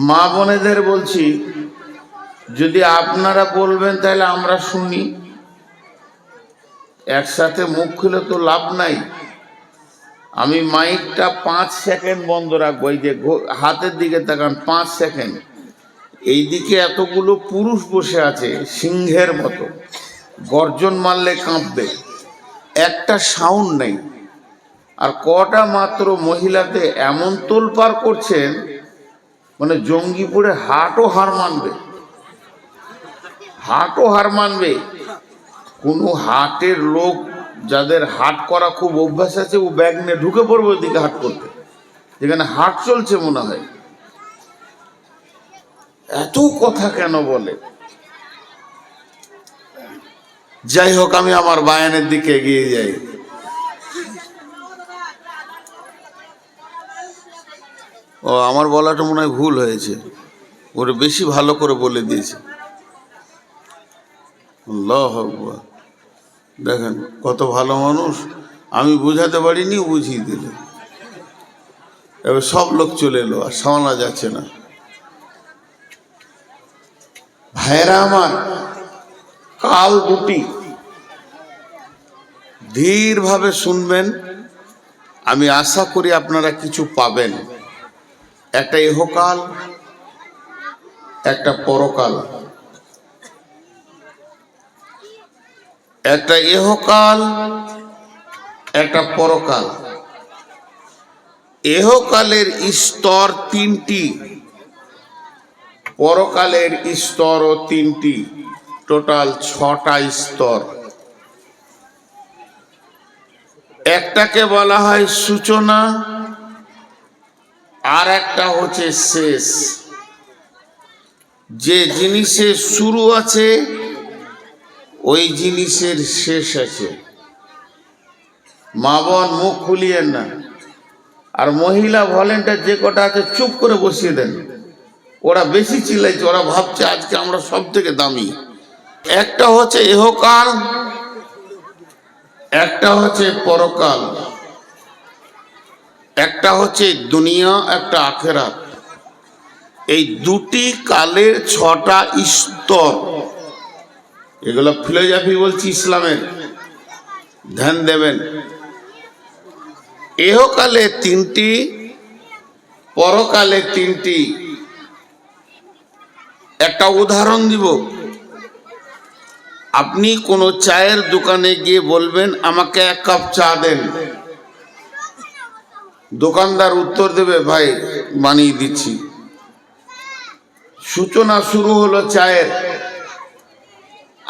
মা বোনেদের বলছি, যদি আপনারা বলবেন তাহলে আমরা শুনি, একসাথে মুখ খুলে তো লাভ নাই। আমি মাইকটা 5 সেকেন্ড বন্ধ রাখবো। এই যে হাতের দিকে তাকান, 5 সেকেন্ড। এই দিকে এতগুলো পুরুষ বসে আছে সিংহের মতো, গর্জন মারলে কাঁপবে, একটা সাউন্ড নেই। আর কটা মাত্র মহিলাতে এমন তোলপাড় করছেন, মানে জঙ্গিপুরে হাটও হার মানবে, হাটও হার মানবে। কোনো হাটের লোক যাদের হাট করা খুব অভ্যাস আছে, ও ব্যাগ নিয়ে ঢুকে পড়বে ওইদিকে হাট করতে, যেখানে হাট চলছে মনে হয়। এত কথা কেন বলে? যাই হোক, আমি আমার বায়ানের দিকে এগিয়ে যাই। ও, আমার বলাটা মনে হয় ভুল হয়েছে, ওরে বেশি ভালো করে বলে দিয়েছে। আল্লাহু আকবার। দেখেন কত ভালো মানুষ, আমি বুঝাতে পারিনি, বুঝিয়ে দিল। এবার সব লোক চলে এলো, আর সামলা যাচ্ছে না। ভাইরা আমার, কাল দুটি, ধীরভাবে শুনবেন। আমি আশা করি আপনারা কিছু পাবেন। একটা ইহকাল, একটা পরকাল। একটা ইহকাল, একটা পরকাল। ইহকালের স্তর 3টি, পরকালের স্তরও 3টি, টোটাল 6টা স্তর। একটাকে বলা হয় সূচনা, আর একটা হচ্ছে শেষ। যে জিনিসের শুরু আছে ওই জিনিসের শেষ আছে। মা বোন মুখ খুলিয়েন না। আর মহিলা ভলেন্টিয়ার যে কটা আছে চুপ করে বসিয়ে দেন, ওরা বেশি চিল্লাইছে, ওরা ভাবছে আজকে আমরা সব থেকে দামি। একটা হচ্ছে ইহকাল, একটা হচ্ছে পরকাল, একটা হচ্ছে দুনিয়া, একটা আখেরাত। এই দুটি কালের 6টা স্তর। এগুলো ফিলোসফি বলছি, ইসলামের, ধ্যান দেবেন। ইহকালে 3টি, পরকালে 3টি। একটা উদাহরণ দিব। আপনি কোনো চায়ের দোকানে গিয়ে বলবেন আমাকে 1 কাপ চা দেন, দোকানদার উত্তর দেবে ভাই বানিয়ে দিচ্ছি। সূচনা শুরু হলো চায়ের।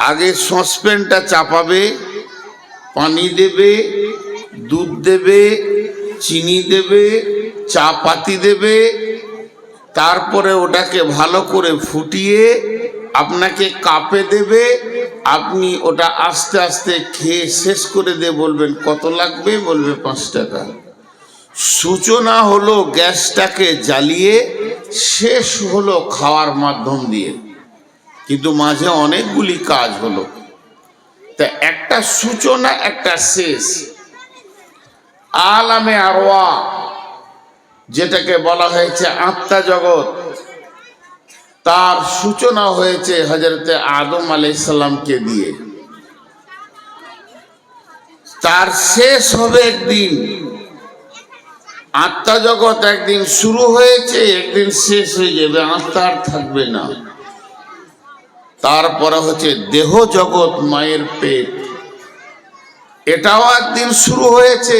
আগে সসপ্যানটা চাপাবে, পানি দেবে, দুধ দেবে, চিনি দেবে, চা পাতি দেবে, তারপরে ওটাকে ভালো করে ফুটিয়ে আপনাকে কাপে দেবে। আপনি ওটা আস্তে আস্তে খেয়ে শেষ করে দিয়ে বলবেন কত লাগবে, বলবে 5 টাকা। সূচনা হলো গ্যাসটাকে জ্বালিয়ে, শেষ হলো খাওয়ার মাধ্যম দিয়ে। কিন্তু মাঝে অনেকগুলি কাজ হলো, তা একটা সূচনা, একটা শেষ। আলামে আরওয়াহ, যেটাকে বলা হয়েছে আত্মা জগৎ, তার সূচনা হয়েছে হযরতে আদম আলাইহিস সালামকে দিয়ে। তার শেষ হবে একদিন। আত্মা জগৎ একদিন শুরু হয়েছে, একদিন শেষ হয়ে যাবে, আত্মা আর থাকবে না। তারপরে হচ্ছে দেহ জগৎ, মায়ের পেট, এটাও একদিন শুরু হয়েছে।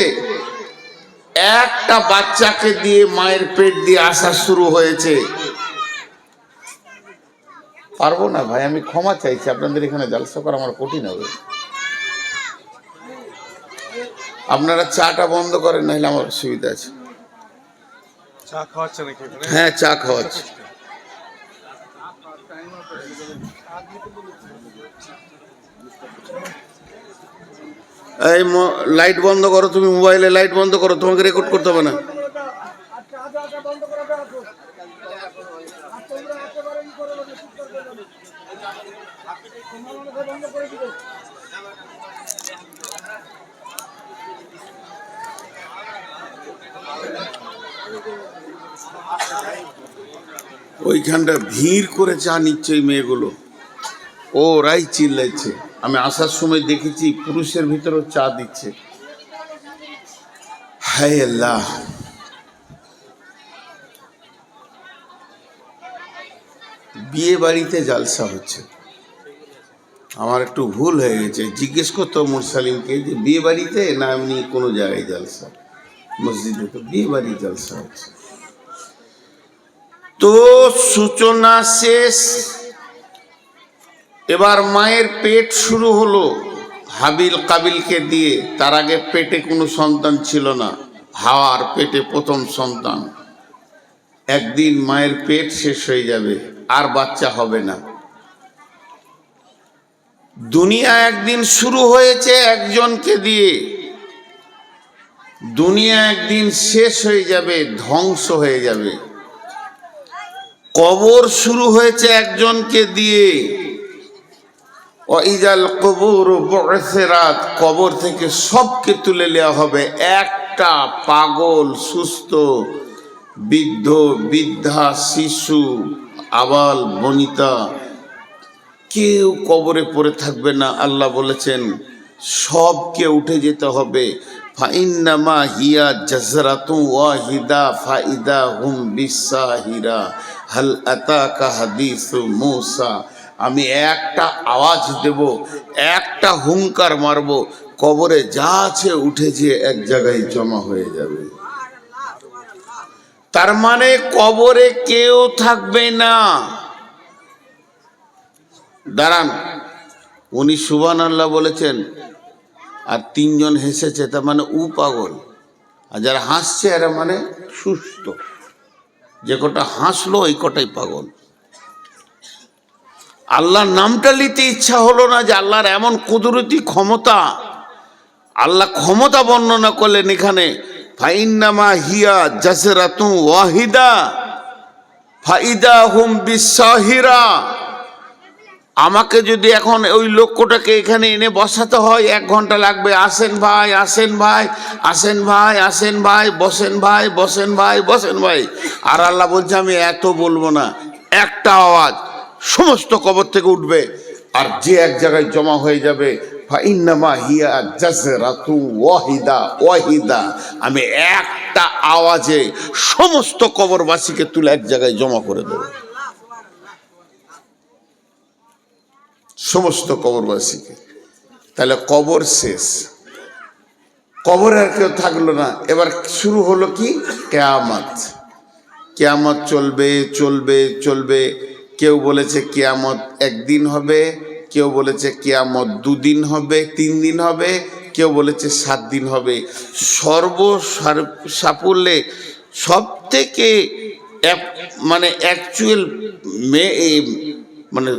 একটা বাচ্চাকে দিয়ে মায়ের পেট দিয়ে আসা শুরু হয়েছে। পারবো না ভাই, আমি ক্ষমা চাইছি, আপনাদের এখানে জালসা করা আমার কঠিন হবে। আপনারা চাটা বন্ধ করেন, নাহলে আমার অসুবিধা আছে। চা খাওয়াচ্ছে নাকি? হ্যাঁ, চা খাওয়াচ্ছে। এই লাইট বন্ধ করো, তুমি মোবাইলে লাইট বন্ধ করো, তোমাকে রেকর্ড করতে হবে না। ওইখানটা ভিড় করে চা নিচ্ছে ওই মেয়েগুলো, ওরাই চিল্লাইছে। আমি আসার সময় দেখেছি পুরুষের ভিতরেও চা দিচ্ছে। হায় আল্লাহ, বিয়ে বাড়িতে জালসা হচ্ছে। আমার একটু ভুল হয়ে গেছে, জিজ্ঞেস করতো মুরসালিমকে যে বিয়ে বাড়িতে না এমনি কোনো জায়গায় জালসা? মসজিদে তো বিয়ে বাড়ি জালসা হচ্ছে। তো সূচনা শেষ, এবার মায়ের পেট শুরু হলো হাবিল কাবিলকে দিয়ে। তার আগে পেটে কোনো সন্তান ছিল না, হাওয়ার পেটে প্রথম সন্তান। একদিন মায়ের পেট শেষ হয়ে যাবে, আর বাচ্চা হবে না। দুনিয়া একদিন শুরু হয়েছে একজনকে দিয়ে, দুনিয়া একদিন শেষ হয়ে যাবে, ধ্বংস হয়ে যাবে। কবর শুরু হয়েছে একজনকে দিয়ে, ওয়াইজাল কবুর বু'সিরাত, কবর থেকে সবকে তুলে নেওয়া হবে। একটা পাগল, সুস্থ, বৃদ্ধ, বৃদ্ধা, শিশু, আবাল বনিতা, কেউ কবরে পড়ে থাকবে না। আল্লাহ বলেছেন সবকে উঠে যেতে হবে। ফাইন্নামা হিয়া জাজরাতু ওয়াহিদা ফাইদা হুম বিসাহিরা হাল আতাকা হাদিসু মূসা। আমি একটা আওয়াজ দেব, একটা হুঙ্কার মারব, কবরে যা আছে উঠে যে এক জায়গায় জমা হয়ে যাবে। তার মানে কবরে কেউ থাকবে না। দাঁড়ান, উনি সুবহানাল্লাহ বলেছেন আর তিনজন হেসেছে, তার মানে উ পাগল। আর যারা হাসছে এরা মানে সুস্থ। যে কটা হাসলো ওই কটাই পাগল। আল্লাহর নামটা নিতে ইচ্ছা হলো না যে আল্লাহর এমন কুদরতি ক্ষমতা। আল্লাহ ক্ষমতা বর্ণনা করলেন এখানে, ফাইন্নামা হিয়া জাসরাতু ওয়াহিদা ফাইদা হুম বিসাহিরা। আমাকে যদি এখন ওই লক্ষ্যটাকে এখানে এনে বসাতে হয় 1 ঘন্টা লাগবে। আসেন ভাই, আসেন ভাই, আসেন ভাই, আসেন ভাই, বসেন ভাই, বসেন ভাই, বসেন ভাই। আর আল্লাহ বলছে আমি এত বলবো না, একটা আওয়াজ সমস্ত কবর থেকে উঠবে, আর যে এক জায়গায় জমা হয়ে যাবে। ফাইন্নামা হিয়া জাজরাতু ওয়াহিদা ওয়াহিদা, আমি একটা আওয়াজে সমস্ত কবরবাসীকে তুলে এক জায়গায় জমা করে দেবো, সমস্ত কবরবাসীকে। তাহলে কবর শেষ, কবর আর কেউ থাকলো না। এবার শুরু হলো কি? কিয়ামত। কিয়ামত চলবে চলবে চলবে। কেউ বলেছে কিয়ামত একদিন হবে, কেউ বলেছে কিয়ামত 2 দিন হবে, 3 দিন হবে, কেউ বলেছে 7 দিন হবে। সাফল্যে সব থেকে মানে অ্যাকচুয়াল মানে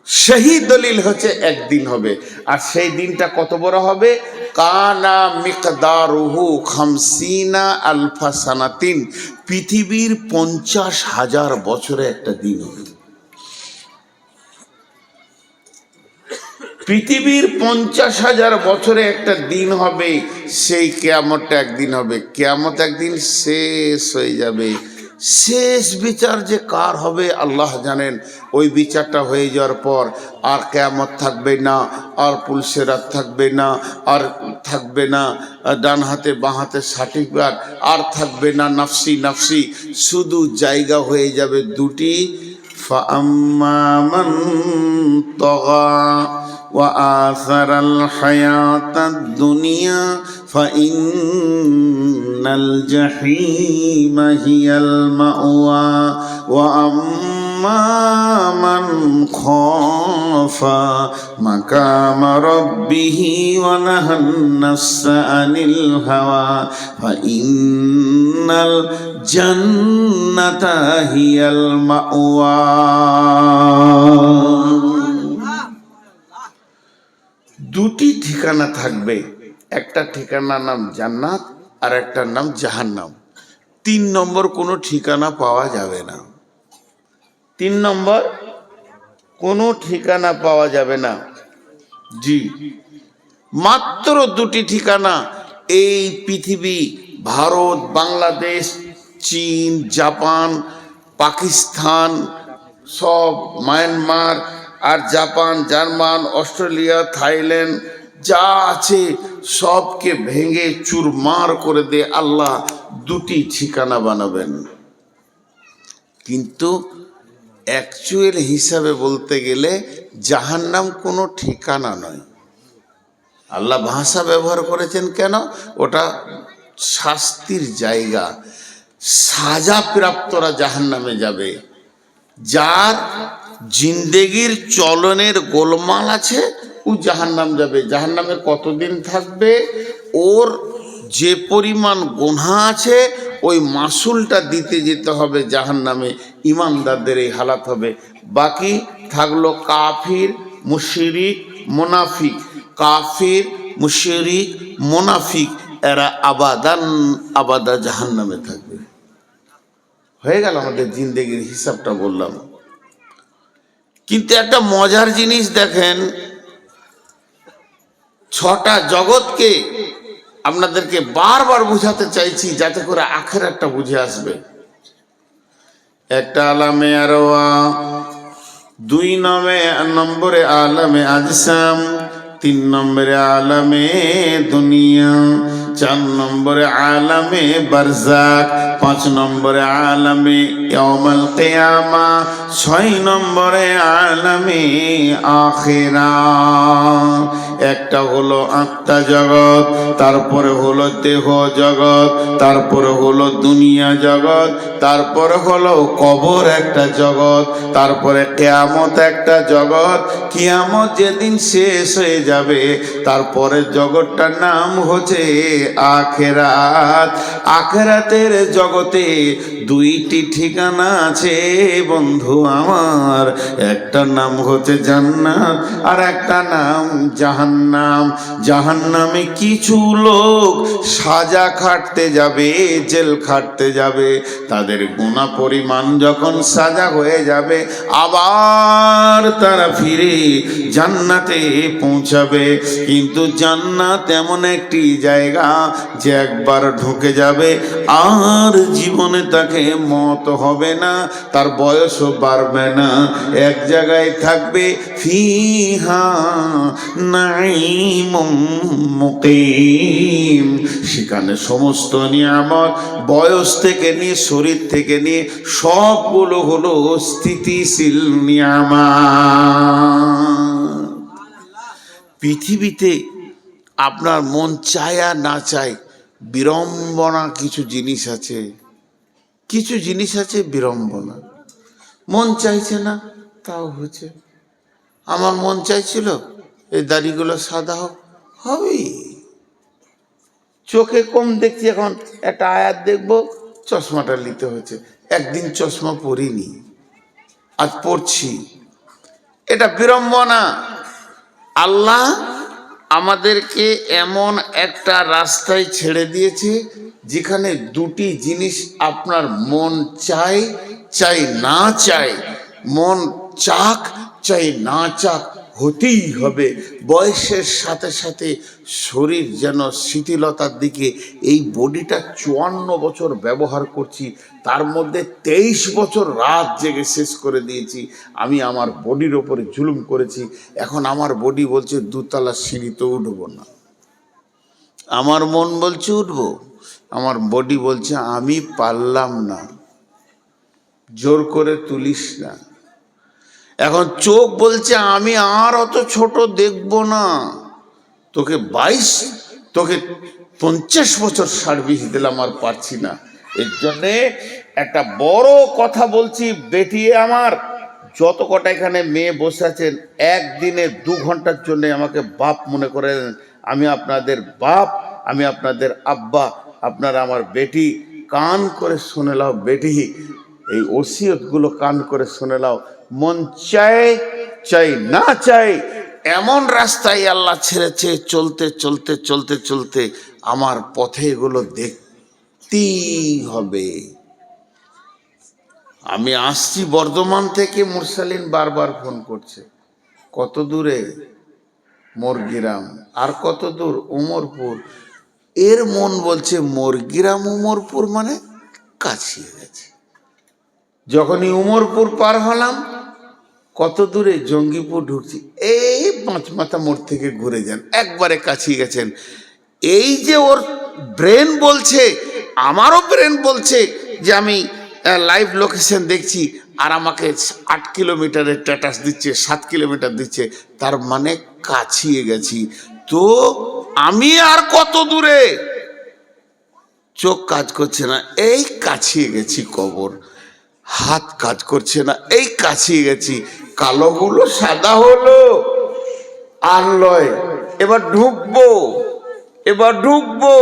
সেই দলিল হচ্ছে একদিন হবে। আর সেই দিনটা কত বড় হবে? কানা মিকদারুহু 50 আলফা সানাতিন, পৃথিবীর 50,000 বছরে একটা দিন হবে। পৃথিবীর 50,000 বছরে একটা দিন হবে। সেই কিয়ামতটা একদিন হবে। কিয়ামত একদিন শেষ হয়ে যাবে। শেষ বিচার যে কার হবে আল্লাহ জানেন। ওই বিচারটা হয়ে যাওয়ার পর আর কিয়ামত থাকবে না, আর পুলসেরাত থাকবে না, আর থাকবে না ডান হাতে বাঁ হাতে সার্টিফিকেট, আর থাকবে না নাফসি নাফসি। শুধু জায়গা হয়ে যাবে দুটি, ফাআম্মা মান তাগা وآثر الحياة الدنيا فإن الجحيم هي المأوى وأما من خاف مقام ربه ونهى النفس عن الهوى فإن الجنة هي المأوى। দুটি ঠিকানা থাকবে, একটা ঠিকানার নাম জান্নাত আর একটার নাম জাহান্নাম। 3 নম্বর কোনো ঠিকানা পাওয়া যাবে না। 3 নম্বর কোনো ঠিকানা পাওয়া যাবে না। জি, মাত্র 2টি ঠিকানা এই পৃথিবী, ভারত, বাংলাদেশ, চীন, জাপান, পাকিস্তান, সব মায়ানমার আর জাপান, জার্মান, অস্ট্রেলিয়া, থাইল্যান্ড যা আছে সবকে ভেঙে চুরমার করে দিয়ে আল্লাহ দুটি ঠিকানা বানাবেন। কিন্তু অ্যাকচুয়াল হিসাবে বলতে গেলে জাহান্নাম কোনো ঠিকানা নয়। আল্লাহ ভাষা ব্যবহার করেছেন কেন? ওটা শাস্তির জায়গা। সাজা প্রাপ্তরা জাহান্নামে যাবে। যার জিন্দেগির চলনের গোলমাল আছে ও জাহান্নাম যাবে। জাহান্নামে কতদিন থাকবে? ওর যে পরিমাণ গুনাহ আছে ওই মাসুলটা দিতে যেতে হবে জাহান্নামে। ইমানদারদের এই হালাত হবে। বাকি থাকলো কাফির, মুশরিক, মুনাফিক। কাফির, মুশরিক, মুনাফিক এরা আবাদান আবাদা জাহান্নামে থাকবে। হয়ে গেল আমাদের জিন্দেগির হিসাবটা বললাম। কিন্তু একটা মজার জিনিস দেখেন, ছটা জগৎকে আপনাদেরকে বারবার বুঝাতে চাইছি যাতে করে আখিরাতটা বুঝে আসবে। একটা আলামে আরওয়া, 2 নম্বরে আলামে আজসাম, 3 নম্বরে আলামে দুনিয়া, 4 নম্বরে আলামে বারজাক, 5 নম্বরে আলামে ইয়াউমুল কিয়ামা, 6 নম্বরে আলামে আখিরাত। একটা হলো আত্মা জগৎ, তারপরে হলো দেহ জগৎ, তারপরে হলো দুনিয়া জগৎ, তারপরে হলো কবর একটা জগৎ, তারপরে কিয়ামত একটা জগৎ। কিয়ামত যেদিন শেষ হয়ে যাবে তারপরে জগৎটার নাম হচ্ছে আখিরাত। আখিরাতের জগতে 2টি ঠিকানা আছে বন্ধু আমার, একটা নাম হচ্ছে জান্নাত আর একটা নাম জাহান্নাম। জাহান্নামে কিছু লোক সাজা খাটতে যাবে, জেল খাটতে যাবে। তাদের গুনাহ পরিমাণ যখন সাজা হয়ে যাবে আবার তারা ফিরে জান্নাতে পৌঁছাবে। কিন্তু জান্নাত এমন একটি জায়গা যে একবার ঢুকে যাবে আর জীবনে তাকে মত হবে না, তার বয়সও বাড়বে না, এক জায়গায় থাকবে। ফিহা নাঈমুম মুকিম, সেখানে সমস্ত নিয়ামত বয়স থেকে নিয়ে শরীর থেকে নিয়ে সবগুলো হলো স্থিতিশীল নিয়ামত। পৃথিবীতে আপনার মন চায় আর না চায় বিড়ম্বনা কিছু জিনিস আছে, কিছু জিনিস আছে বিড়ম্বনা। মন চাইছে না তাও হচ্ছে। আমার মন চাইছিল এই দাড়িগুলো সাদা হোক, হবেই। চোখে কম দেখছি, এখন একটা আয়াত দেখবো, চশমাটা নিতে হচ্ছে। একদিন চশমা পরিনি, আজ পড়ছি। এটা বিড়ম্বনা। আল্লাহ আমাদেরকে এমন একটা রাস্তায় ছেড়ে দিয়েছে যেখানে 2টি জিনিস আপনার মন চাই চাই না চাই, মন চাক চাই না চাক হতেই হবে। বয়সের সাথে সাথে শরীর যেন শিথিলতার দিকে। এই বডিটা 54 বছর ব্যবহার করছি, তার মধ্যে 23 বছর রাত জেগে শেষ করে দিয়েছি। আমি আমার বডির ওপরে জুলুম করেছি। এখন আমার বডি বলছে 2 তলা সিঁড়িতে উঠবো না, আমার মন বলছে উঠবো, আমার বডি বলছে আমি পারলাম না, জোর করে তুলিস না। এখন চোখ বলছে আমি আর অত ছোট দেখব না, তোকে 50 বছর সার্ভিস দিলাম, আর পারছি না। এর জন্যে একটা বড় কথা বলছি, বেটিয়ে আমার যত কটা এখানে মেয়ে বসে আছেন, একদিনে 2 ঘন্টার জন্য আমাকে বাপ মনে করেন। আমি আপনাদের বাপ, আমি আপনাদের আব্বা, আপনারা আমার বেটি। কান করে শুনে নাও বেটি, এই ওসিয়তগুলো কান করে শুনে নাও। মন চায় চাই না চাই এমন রাস্তায় আল্লাহ ছেড়েছে, চলতে চলতে চলতে চলতে আমার পথে এগুলো দেখতেই হবে। আমি আসছি বর্ধমান থেকে, মুরসালিন বারবার ফোন করছে, কত দূরে? মোরগ্রাম। আর কত দূর? উমরপুর। এর মন বলছে মোরগ্রাম উমরপুর মানে কাছে গেছে। যখনই উমরপুর পার হলাম, কত দূরে জঙ্গিপুর ঢুকছি, এই 5 মাথা মোড় থেকে ঘুরে যান, একবারে কাছিয়ে গেছেন। এই যে ওর ব্রেন বলছে, আমারও ব্রেন বলছে যে আমি লাইভ লোকেশন দেখছি, আর আমাকে 8 কিলোমিটারের স্ট্যাটাস দিচ্ছে, 7 কিলোমিটার দিচ্ছে, তার মানে কাছিয়ে গেছি। তো আমি আর কত দূরে, চোখ কাজ করছে না, এই কাছিয়ে গেছি কবর, হাত কাজ করছে না, এই কাছিয়ে গেছি, কালোগুলো সাদা হলো আর লয়, এবার ঢুকবো, এবার ঢুকবো।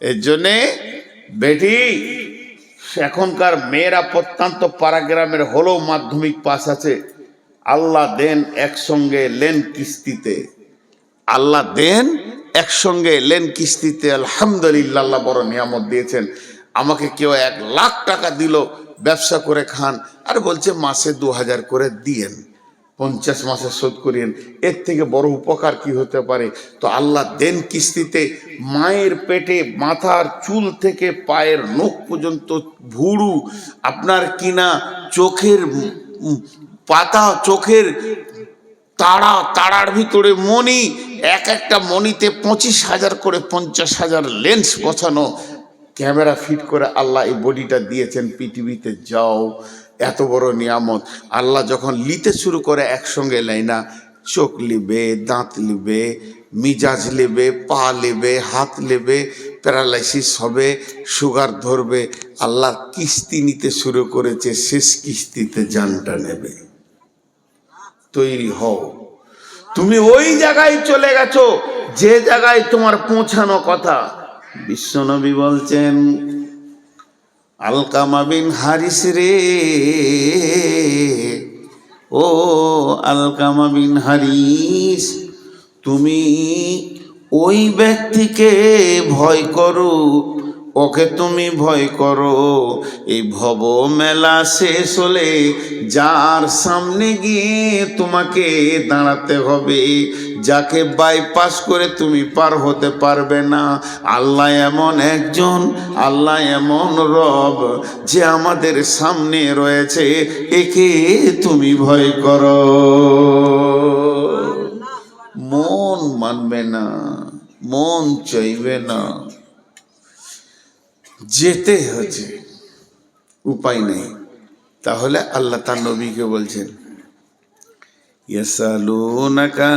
এর জন্যে বেটি, এখনকার মেয়েরা প্রত্যন্ত পাড়াগ্রামের হলেও মাধ্যমিক পাস আছে, আল্লাহ দেন একসঙ্গে লেন কিস্তিতে, আল্লাহ দেন একসঙ্গে লেন কিস্তিতে, আলহামদুলিল্লাহ, আল্লাহ বড় নিয়ামত দিয়েছেন। আমাকে কেউ 1 লাখ টাকা দিল, ব্যবসা করে খান, আর বলছে মাসে 2000 করে দিয়েন, 50 মাসে শোধ করিয়েন, এর থেকে বড় উপকার কি হতে পারে? তো আল্লাহ দেন কিস্তিতে। মায়ের পেটে মাথার চুল থেকে পায়ের নখ পর্যন্ত ভুরু, আপনার কিনা চোখের পাতা, চোখের তারার ভিতরে মণি, এক একটা মণিতে 25,000 করে 50,000 লেন্স বসানো, ক্যামেরা ফিট করে আল্লাহ এই বডিটা দিয়েছেন পৃথিবীতে। যাও, এত বড় নিয়ামত। আল্লাহ যখন লিতে শুরু করে একসঙ্গে নেয় না, চোখ লিবে, দাঁত লিবে, মিজাজ লিবে, পা লিবে, হাত লিবে, প্যারালাইসিস হবে, সুগার ধরবে। আল্লাহ কিস্তি নিতে শুরু করেছে, শেষ কিস্তিতে জানটা নেবে। তৈরি হও। তুমি ওই জায়গায় চলে গেছো যে জায়গায় তোমার পৌঁছানো কথা। বিশ্বনবী বলছেন, আলকামা বিন হারিস রে, ও আলকামা বিন হারিস, তুমি ওই ব্যক্তিকে ভয় করো, ওকে তুমি ভয় করো। এই ভব মেলা শেষ হলে যার সামনে গিয়ে তোমাকে দাঁড়াতে হবে, যাকে বাইপাস করে তুমি পার হতে পারবে না। আল্লাহ এমন একজন, আল্লাহ এমন রব যে আমাদের সামনে রয়েছে, একে তুমি ভয় করো। মন মানবে না, মন চাইবে না, যেতে হচ্ছে, উপায় নেই। তাহলে আল্লাহ তার নবীকে বলছেন, ইয়াসআলুনাকা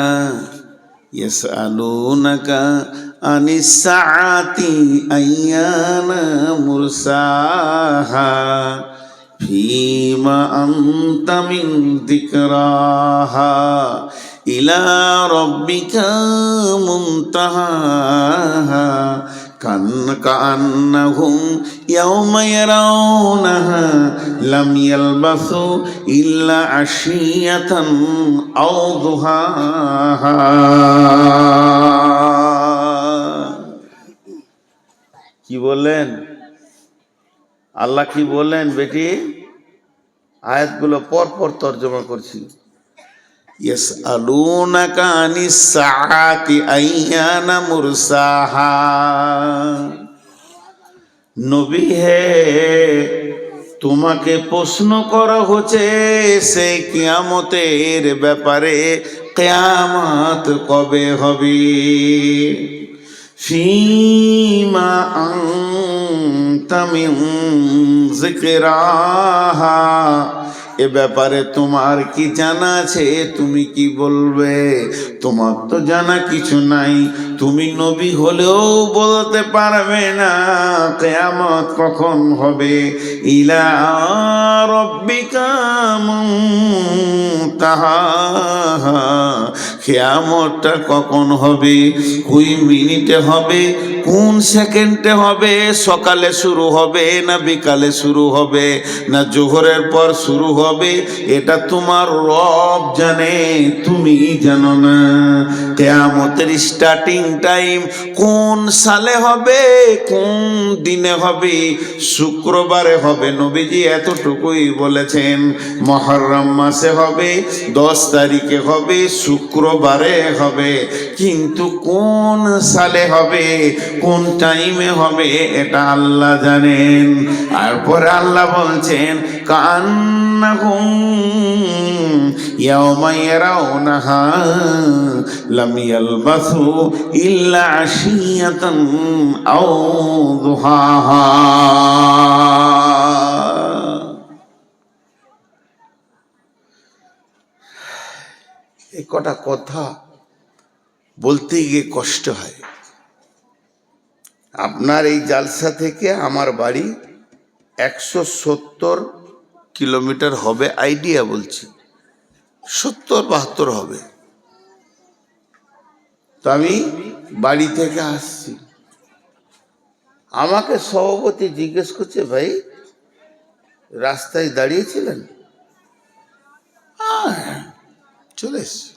আনিস সাআতি আইয়ানা মুরসাহা ফীমা আনতা মিন যিকরাহা ইলা রাব্বিকা মুনতাহাহা কান্নাহুম ইয়াওমা ইয়ারাউনাহা লাম ইয়ালবাসু ইল্লা আশিয়াতান আও দুহাহা। কি বললেন আল্লাহ? কি বললেন বেটি? আয়াতগুলো পরপর তর্জমা করছি। ইয়াসআলুনাকা আনিস সাআতি আইয়ানা মুরসাহা। নবী হে, তোমাকে প্রশ্ন করা হচ্ছে সে কিয়ামতের ব্যাপারে, কিয়ামত কবে হবে। ফীমা আনতা মিন যিকরাহা, এ ব্যাপারে তোমার কি জানা আছে? তুমি কি বলবে? তোমার তো জানা কিছু নাই। তুমি নবী হলেও বলতে পারবে না কিয়ামত কখন হবে। ইলা রাব্বিকা মুনতাহাহা, কিয়ামতটা কখন হবে, কোন মিনিটে হবে, কোন সেকেন্ডে হবে, সকালে শুরু হবে না বিকালে শুরু হবে না জোহরের পর শুরু হবে, এটা তোমার রব জানে, তুমি জানো না। কিয়ামতের স্টার্টিং টাইম কোন সালে হবে, কোন দিনে হবে, শুক্রবারে হবে। নবীজি এতটুকুই বলেছেন। মুহররম মাসে হবে, 10 তারিখে হবে, শুক্রবার শুক্রবারে হবে, কিন্তু কোন সালে হবে, কোন টাইমে হবে, এটা আল্লাহ জানেন। তারপরে আল্লাহ বলছেন কান্নাহুম ইয়াওমা ইয়ারাউনাহা লাম ইয়ালবাসু ইল্লা আশিয়াতান আও দুহাহা। এই কটা কথা বলতে গিয়ে কষ্ট হয়। আপনার এই জালসা থেকে আমার বাড়ি 170 কিলোমিটার হবে, আইডিয়া বলছি, 70-72 হবে। তো আমি বাড়ি থেকে আসছি, আমাকে সভাপতি জিজ্ঞেস করছে, ভাই রাস্তায় দাঁড়িয়েছিলেন? চলে এসছি।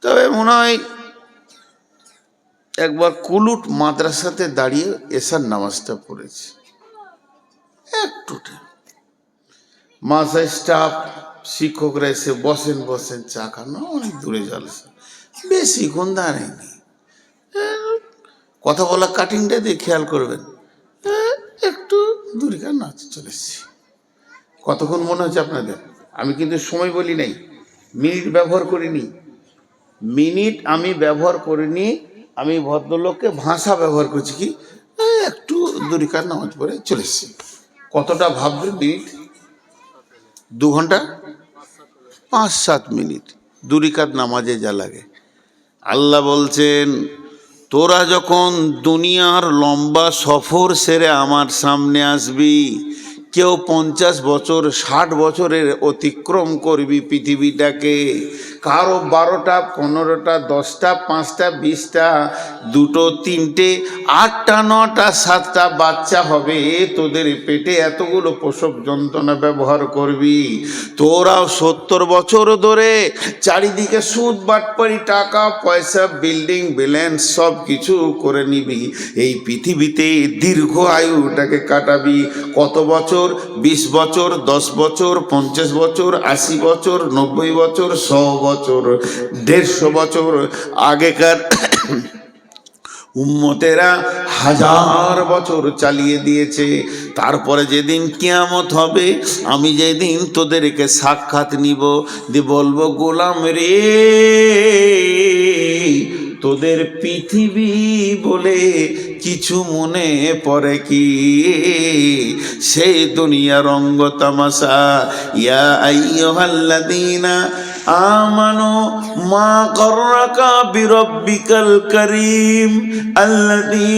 তবে মনে হয় একবার কুলুট মাদ্রাসাতে দাঁড়িয়ে এসার নামাজটা পড়েছি একটু। মাসা স্টাফ শিক্ষকরা এসে বসেন বসেন চা খানো, অনেক দূরে জলসা, বেশিক্ষণ দাঁড়ায়নি। কথা বলা কাটিংটা দিয়ে খেয়াল করবেন, একটু দূরে কার নাচ চলে এসছি। কতক্ষণ মনে হচ্ছে আপনাদের? আমি কিন্তু সময় বলি নাই, মিনিট ব্যবহার করিনি, মিনিট আমি ব্যবহার করিনি, আমি ভদ্রলোককে ভাষা ব্যবহার করছি কি একটু দূরিকার নামাজ পড়ে চলে এসছি। কতটা ভাববেন মিনিট? 2 ঘন্টা 5-7 মিনিট দূরিকার নামাজে যা লাগে। আল্লাহ বলছেন তোরা যখন দুনিয়ার লম্বা সফর সেরে আমার সামনে আসবি, কেউ 50 বছর 60 বছরের অতিক্রম করবি পৃথিবীটাকে, কারো 12টা 15টা 10টা 5টা 20টা 2টো 3টে 8টা 9টা 7টা বাচ্চা হবে, তোদের পেটে এতগুলো প্রসব যন্ত্রণা ব্যবহার করবি। তোরাও 70 বছর ধরে চারিদিকে সুদ বাটপারি টাকা পয়সা বিল্ডিং ব্যালেন্স সব কিছু করে নিবি, এই পৃথিবীতে দীর্ঘ আয়ুটাকে কাটাবি। কত বছর? 20 বছর, 10 বছর, 50 বছর, 80 বছর, 90 বছর, 100 বছর, 150 বছর। আগেকার উম্মতেরা 1000 বছর চালিয়ে দিয়েছে। তারপরে যেদিন কিয়ামত হবে, আমি যেদিন তোদেরকে সাক্ষাৎ নিব, দিয়ে বলবো গোলাম রে, তোদের পৃথিবী বলে কিছু মনে পড়ে কি? সেই দুনিয়া রঙ্গ তামাশা। ইয়া আইয়ুহাল্লাযীনা আমানু মা গররাকা বিরাব্বিকাল কারীম আল্লাযী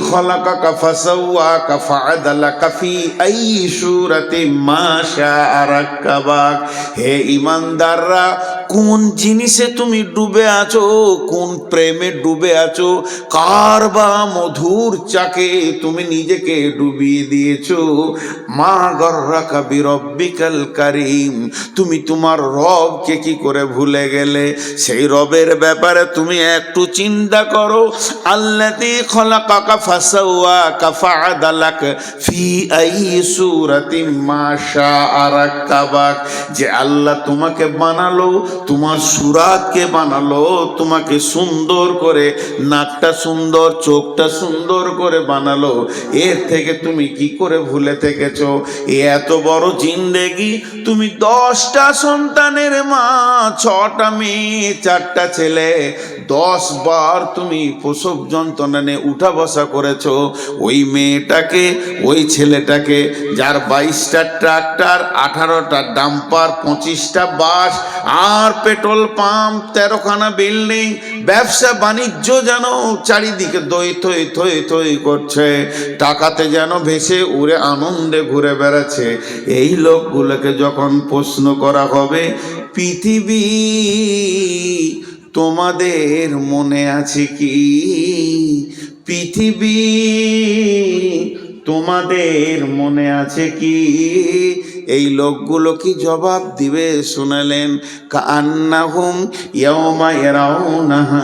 খলাকাকা ফাসাওয়াকা ফাআদালাকা ফি আইয়ি সূরাতিন মা শাআ রাক্কাবাক। হে ঈমানদাররা, কোন জিনিসে তুমি ডুবে আছো, কোন প্রেমে ডুবে আছো, কার বা মধুর চাকে তুমি নিজেকে ডুবিয়ে দিয়েছো? মা গররাকা বিরাব্বিকাল কারীম, তুমি তোমার রবকে কি করে ভুলে গেলে? সেই রবের ব্যাপারে তুমি একটু চিন্তা করো। আল্লাযী খলাকাকা ফাসাওয়াকা ফাআদালাক ফি আইয়ি সূরাতিন মা শাআ রাক্কাবাক। যে আল্লাহ তোমাকে বানালো, তোমার সুরাতকে বানালো, তোমাকে সুন্দর করে, নাকটা সুন্দর, চোখটা সুন্দর করে বানালো, এর থেকে তুমি কি করে ভুলে থেকেছো? এত বড় জিন্দেগি, তুমি 10টা সন্তানের মা, 6টা মেয়ে 4টা ছেলে, 10 বার তুমি প্রসব যন্ত্রণা নিয়ে উঠা বসা করেছো। ওই মেয়েটাকে, ওই ছেলেটাকে, যার 22টা ট্রাক্টর, 18টা ডাম্পার, 25টা বাস, আর পেট্রোল পাম্প, 13খানা বিল্ডিং, ব্যবসা বাণিজ্য যেন চারিদিকে দই থই থই থই করছে, টাকাতে যেন ভেসে উড়ে আনন্দে ঘুরে বেড়াচ্ছে। এই লোকগুলোকে যখন প্রশ্ন করা হবে, পৃথিবী তোমাদের মনে আছে কি? পৃথিবী তোমাদের মনে আছে কি? এই লোকগুলো কি জবাব দিবে? শুনালেন কান্নাহুম ইয়াওমা ইয়ারাউনাহা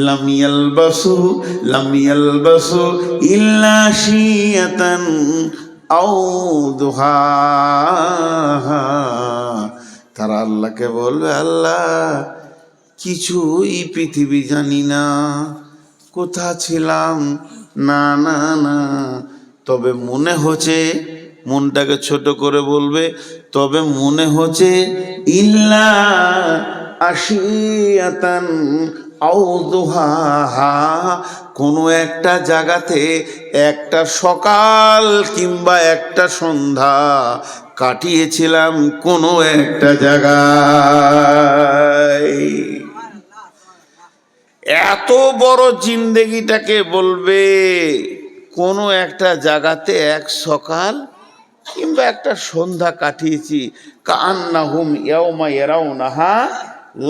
লাম ইয়ালবাসু ইল্লা শিয়াতান আও দুহাহা। তারা আল্লাহকে বলবে, আল্লাহ কিছুই পৃথিবী জানি না, কোথা ছিলাম না না না, তবে মনে হচ্ছে, মনটাকে ছোট করে বলবে, তবে মনে হচ্ছে ইল্লা আশিয়াতান আও দুহাহা, কোনো একটা জায়গাতে একটা সকাল কিংবা একটা সন্ধ্যা কাটিয়েছিলাম কোনো একটা জায়গায়। এত বড় জিন্দেগিটাকে বলবে কোনো একটা জায়গাতে এক সকাল কিংবা একটা সন্ধ্যা কাটিয়েছি। কান্নাহুম ইয়াউমা ইয়ারাউনাহা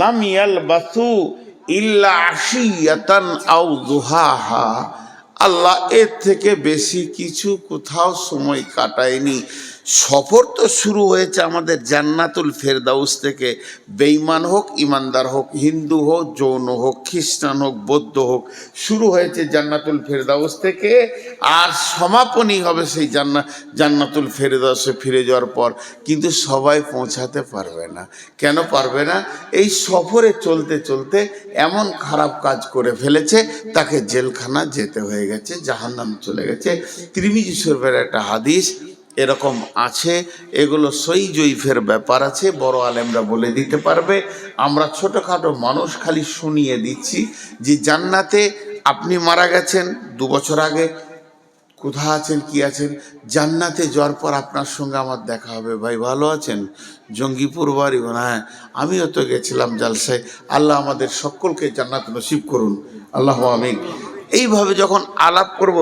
লাম ইয়ালবাসু ইল্লা আশিয়াতান আও দুহাহা। আল্লাহ এর থেকে বেশি কিছু কোথাও সময় কাটায়নি। সফর তো শুরু হয়েছে আমাদের জান্নাতুল ফেরদাউস থেকে। বেঈমান হোক ইমানদার হোক, হিন্দু হোক জৈন হোক খ্রিস্টান হোক বৌদ্ধ হোক, শুরু হয়েছে জান্নাতুল ফেরদাউস থেকে, আর সমাপনী হবে সেই জান্নাতুল ফেরদাউসে ফিরে যাওয়ার পর। কিন্তু সবাই পৌঁছাতে পারবে না। কেন পারবে না? এই সফরে চলতে চলতে এমন খারাপ কাজ করে ফেলেছে, তাকে জেলখানা যেতে হয়ে গেছে, জাহান্নাম চলে গেছে। তিরমিজি শরীফের একটা হাদিস এরকম আছে, এগুলো সই জয়ীফের ব্যাপার আছে, বড় আলেমরা বলে দিতে পারবে। আমরা ছোটোখাটো মানুষ খালি শুনিয়ে দিচ্ছি যে জান্নাতে আপনি মারা গেছেন 2 বছর আগে, কোথা আছেন কি আছেন, জান্নাতে যাওয়ার পর আপনার সঙ্গে আমার দেখা হবে, ভাই ভালো আছেন, জঙ্গিপুর বাড়ি, হ্যাঁ আমিও তো গেছিলাম জালসায়, আল্লাহ আমাদের সকলকে জান্নাত নসিব করুন, আল্লাহ আমিন। এইভাবে যখন আলাপ করব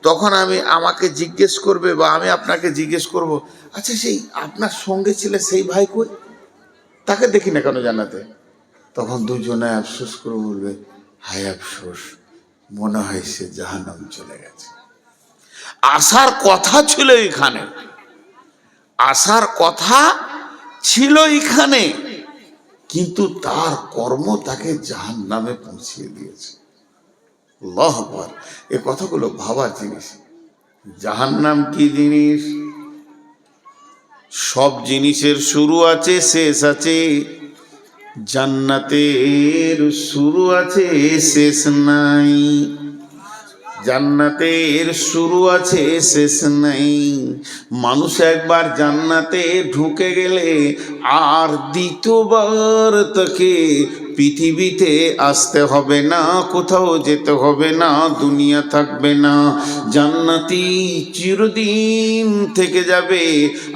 তখন আমাকে জিজ্ঞেস করবে বা আমি আপনাকে জিজ্ঞেস করব, আচ্ছা সেই আপনার সঙ্গে ছিল সেই ভাই কই, তাকে দেখি না কেন জান্নাতে? তখন দুজনে আফসোস করে বলবে, হায় আফসোস, মনে হয় সে জাহান্নাম চলে গেছে। আসার কথা ছিল এখানে, আসার কথা ছিল এখানে, কিন্তু তার কর্ম তাকে জাহান্নামে পৌঁছিয়ে দিয়েছে। আল্লাহু আকবার। এই কথাগুলো ভাবার জিনিস। জাহান্নাম কি জিনিস? সব জিনিসের শুরু আছে শেষ আছে, জান্নাতের শুরু আছে শেষ নাই। জান্নাতের শুরু আছে শেষ নাই। মানুষ একবার জান্নাতে ঢুকে গেলে আর দ্বিতীয়বার তাকে পৃথিবীতে আসতে হবে না, কোথাও যেতে হবে না, দুনিয়া থাকবে না, জান্নাতি চিরদিন থেকে যাবে।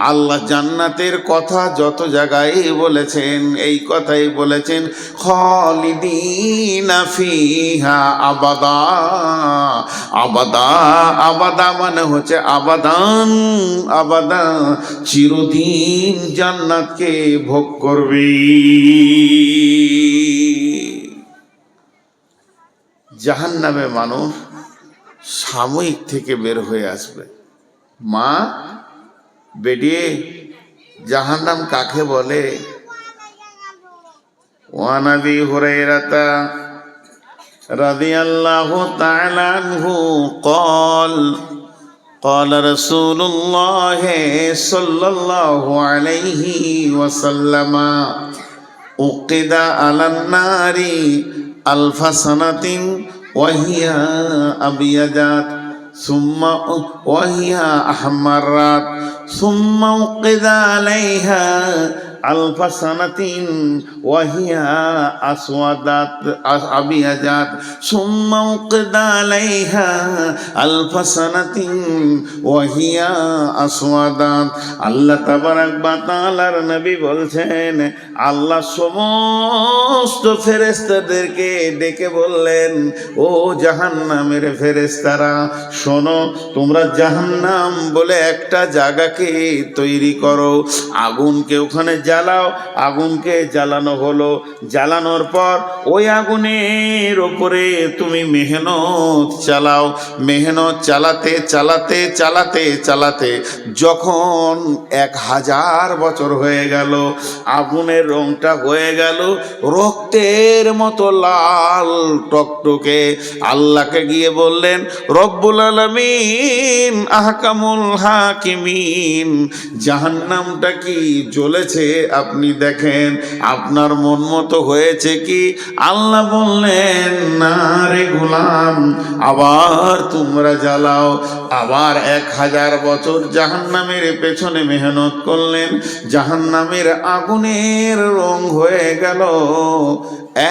আল্লাহ জান্নাতের কথা যত জায়গায় বলেছেন এই কথাই বলেছেন, খালিদিনা ফিহা আবাদা। আবাদা, আবাদা মানে হচ্ছে আবাদান, আবাদা, চিরদিন জান্নাতকে ভোগ করবে। জাহান্নামে মানুষ সাময়িক থেকে বের হয়ে আসবে। মা বেরিয়ে জাহান্নাম কাকে বলে? ওয়া নবী হুরায়রা রাদিয়াল্লাহু তাআলা আনহু قال قال رسول الله صلى الله عليه وسلم أوقد على النار 1000 سنة وهي أبيضت ثم وهي أحمرت ثم أوقد عليها 1000 سنة وهي أسودت أبيضت ثم أوقد عليها 1000 سنة وهي أسودت। আল্লাহ তাবারাক ওয়া তাআলার নবী বলছেন, আল্লাহ সমস্ত ফেরেশতাদেরকে ডেকে বললেন, ও জাহান্নামের ফেরেশতারা শোনো, তোমরা জাহান্নাম বলে একটা জায়গাকে তৈরি করো, আগুনকে ওখানে জ্বালাও। আগুনকে জ্বালানো হলো, জ্বালানোর পর ওই আগুনের ওপরে তুমি মেহনত চালাও। মেহনত চালাতে চালাতে চালাতে চালাতে যখন 1000 বছর হয়ে গেল, আগুনের রংটা হয়ে গেল রক্তের মতো লাল টকটকে। আল্লাহকে গিয়ে বললেন, রব্বুল আলামিন আহকামুল হাকিমিন, জাহান্নামটা কি জ্বলেছে আপনি দেখেন আপনার মন মতো হয়েছে কি? আল্লাহ বললেন, না রে গোলাম, আবার তোমরা জ্বালাও। আবার 1000 বছর জাহান্নামের পেছনে মেহনত করলেন। জাহান্নামের আগুনের রং হয়ে গেল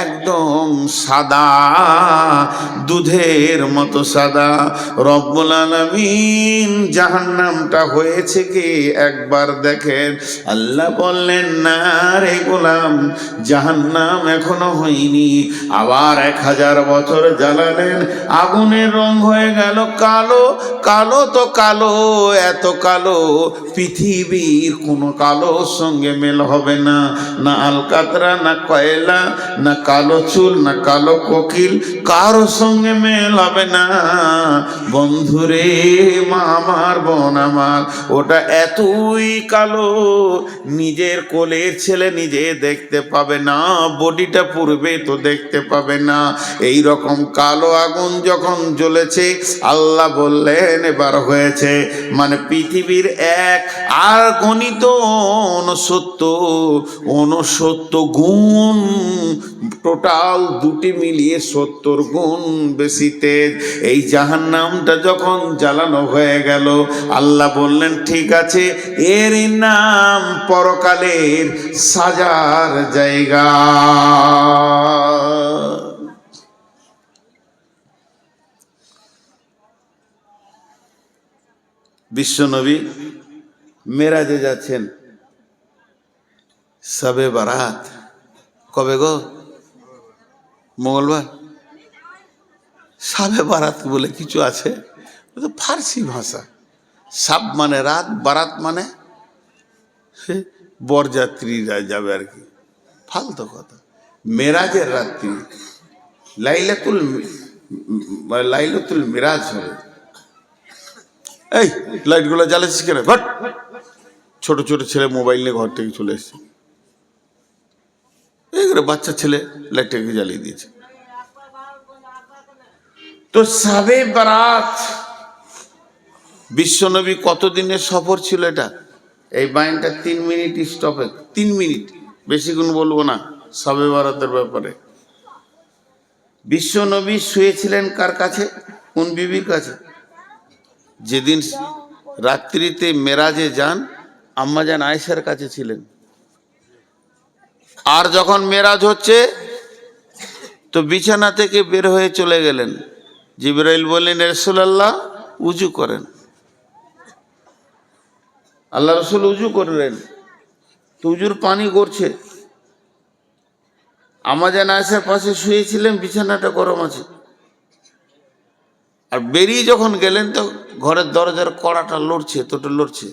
একদম সাদা, দুধের মতো সাদা। রব্বুল আলামিন জাহান্নামটা হয়েছে কি একবার দেখেন। আল্লাহ বললেন, না রে গোলাম, জাহান্নাম এখনো হয়নি। আবার 1000 বছর জ্বালালেন, আগুনের রং হয়ে গেল কালো। কালো তো কালো, এত কালো পৃথিবীর কোনো কালোর সঙ্গে মেল হবে না। না আলকাতরা, না কয়লা, না কালো চুল, না কালো কোকিল, কারো সঙ্গে মেল হবে না। বন্ধুরে, মা আমার, বোন আমার, ওটা এতই কালো নিজের কোলের ছেলে নিজে দেখতে পাবে না, বডিটা পুরবে তো দেখতে পাবে না। এই রকম কালো আগুন যখন জ্বলেছে, আল্লাহ বললেন এবার হয়েছে, মানে পৃথিবীর এক আর গণিত 69 গুণ, টোটাল দুটি মিলিয়ে 70 গুণ বেশি তেজ। এই জাহান্নামটা যখন জ্বালানো হয়ে গেল, আল্লাহ বললেন ঠিক আছে, এর নাম পরকালের সাজার জায়গা। বিশ্বনবী মেরাজে যাচ্ছেন, শবে বারাত। কবে গো? মঙ্গলবার। শবে বারাত বলে কিছু আছে, তো ফার্সি ভাষা। সাব মানে রাত, বারাত মানে বরযাত্রীরা যাবে আর কি, ফালতু কথা। মেরাজের রাত্রি, লাইলাতুল মিরাজ হবে। এই লাইটগুলো জ্বালাচ্ছিস কেন? ঘট। ছোট ছোট ছেলে মোবাইল নিয়ে ঘর থেকে চলে এসছে, এই করে বাচ্চা ছেলে লাইটটাকে জ্বালিয়ে দিয়েছে। তো শবে বারাত, বিশ্বনবী কতদিনের সফর ছিল এটা? এই বাইনটা 3 মিনিট স্টপে, 3 মিনিট, বেশিক্ষণ বলবো না শবে বারাতের ব্যাপারে। বিশ্বনবী শুয়েছিলেন কার কাছে? কোন বিবির কাছে? যেদিন রাত্রিতে মেরাজে যান, আম্মাজান আয়েশার কাছে ছিলেন। আর যখন মেরাজ হচ্ছে তো বিছানা থেকে বের হয়ে চলে গেলেন। জিবরাইল বললেন, রাসূলুল্লাহ উজু করেন। আল্লাহ রসুল উজু করলেন, তো উজুর পানি গড়ছে। আম্মাজান আয়েশার পাশে শুয়েছিলেন, বিছানাটা গরম আছে। আর বেরিয়ে যখন গেলেন তো ঘরের দরজার কড়াটা লড়ছে, তোটা লড়ছে।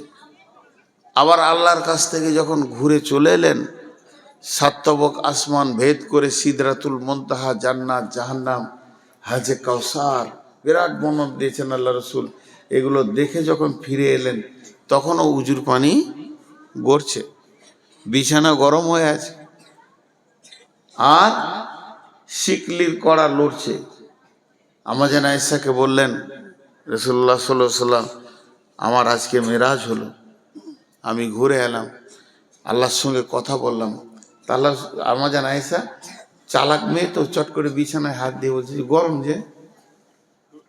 আবার আল্লাহর কাছ থেকে যখন ঘুরে চলে এলেন, 7 তবক আসমান ভেদ করে সিদরাতুল মুনতাহা, জান্নাত, জাহান্নাম, হাজে কাউসার, বিরাট বর্ণনা দিয়েছেন আল্লাহ রসুল। এগুলো দেখে যখন ফিরে এলেন, তখনও উজুর পানি গড়ছে, বিছানা গরম হয়ে আছে, আর শিকলির কড়া লড়ছে। আম্মাজান আয়েশাকে বললেন, রাসূলুল্লাহ সাল্লাল্লাহু আলাইহি ওয়াসাল্লাম, আমার আজকে মেরাজ হলো, আমি ঘুরে এলাম, আল্লাহর সঙ্গে কথা বললাম। তা আল্লাহ, আম্মাজান আয়েশা চালাক মেয়ে তো, চট করে বিছানায় হাত দিয়ে বলছে গরম যে।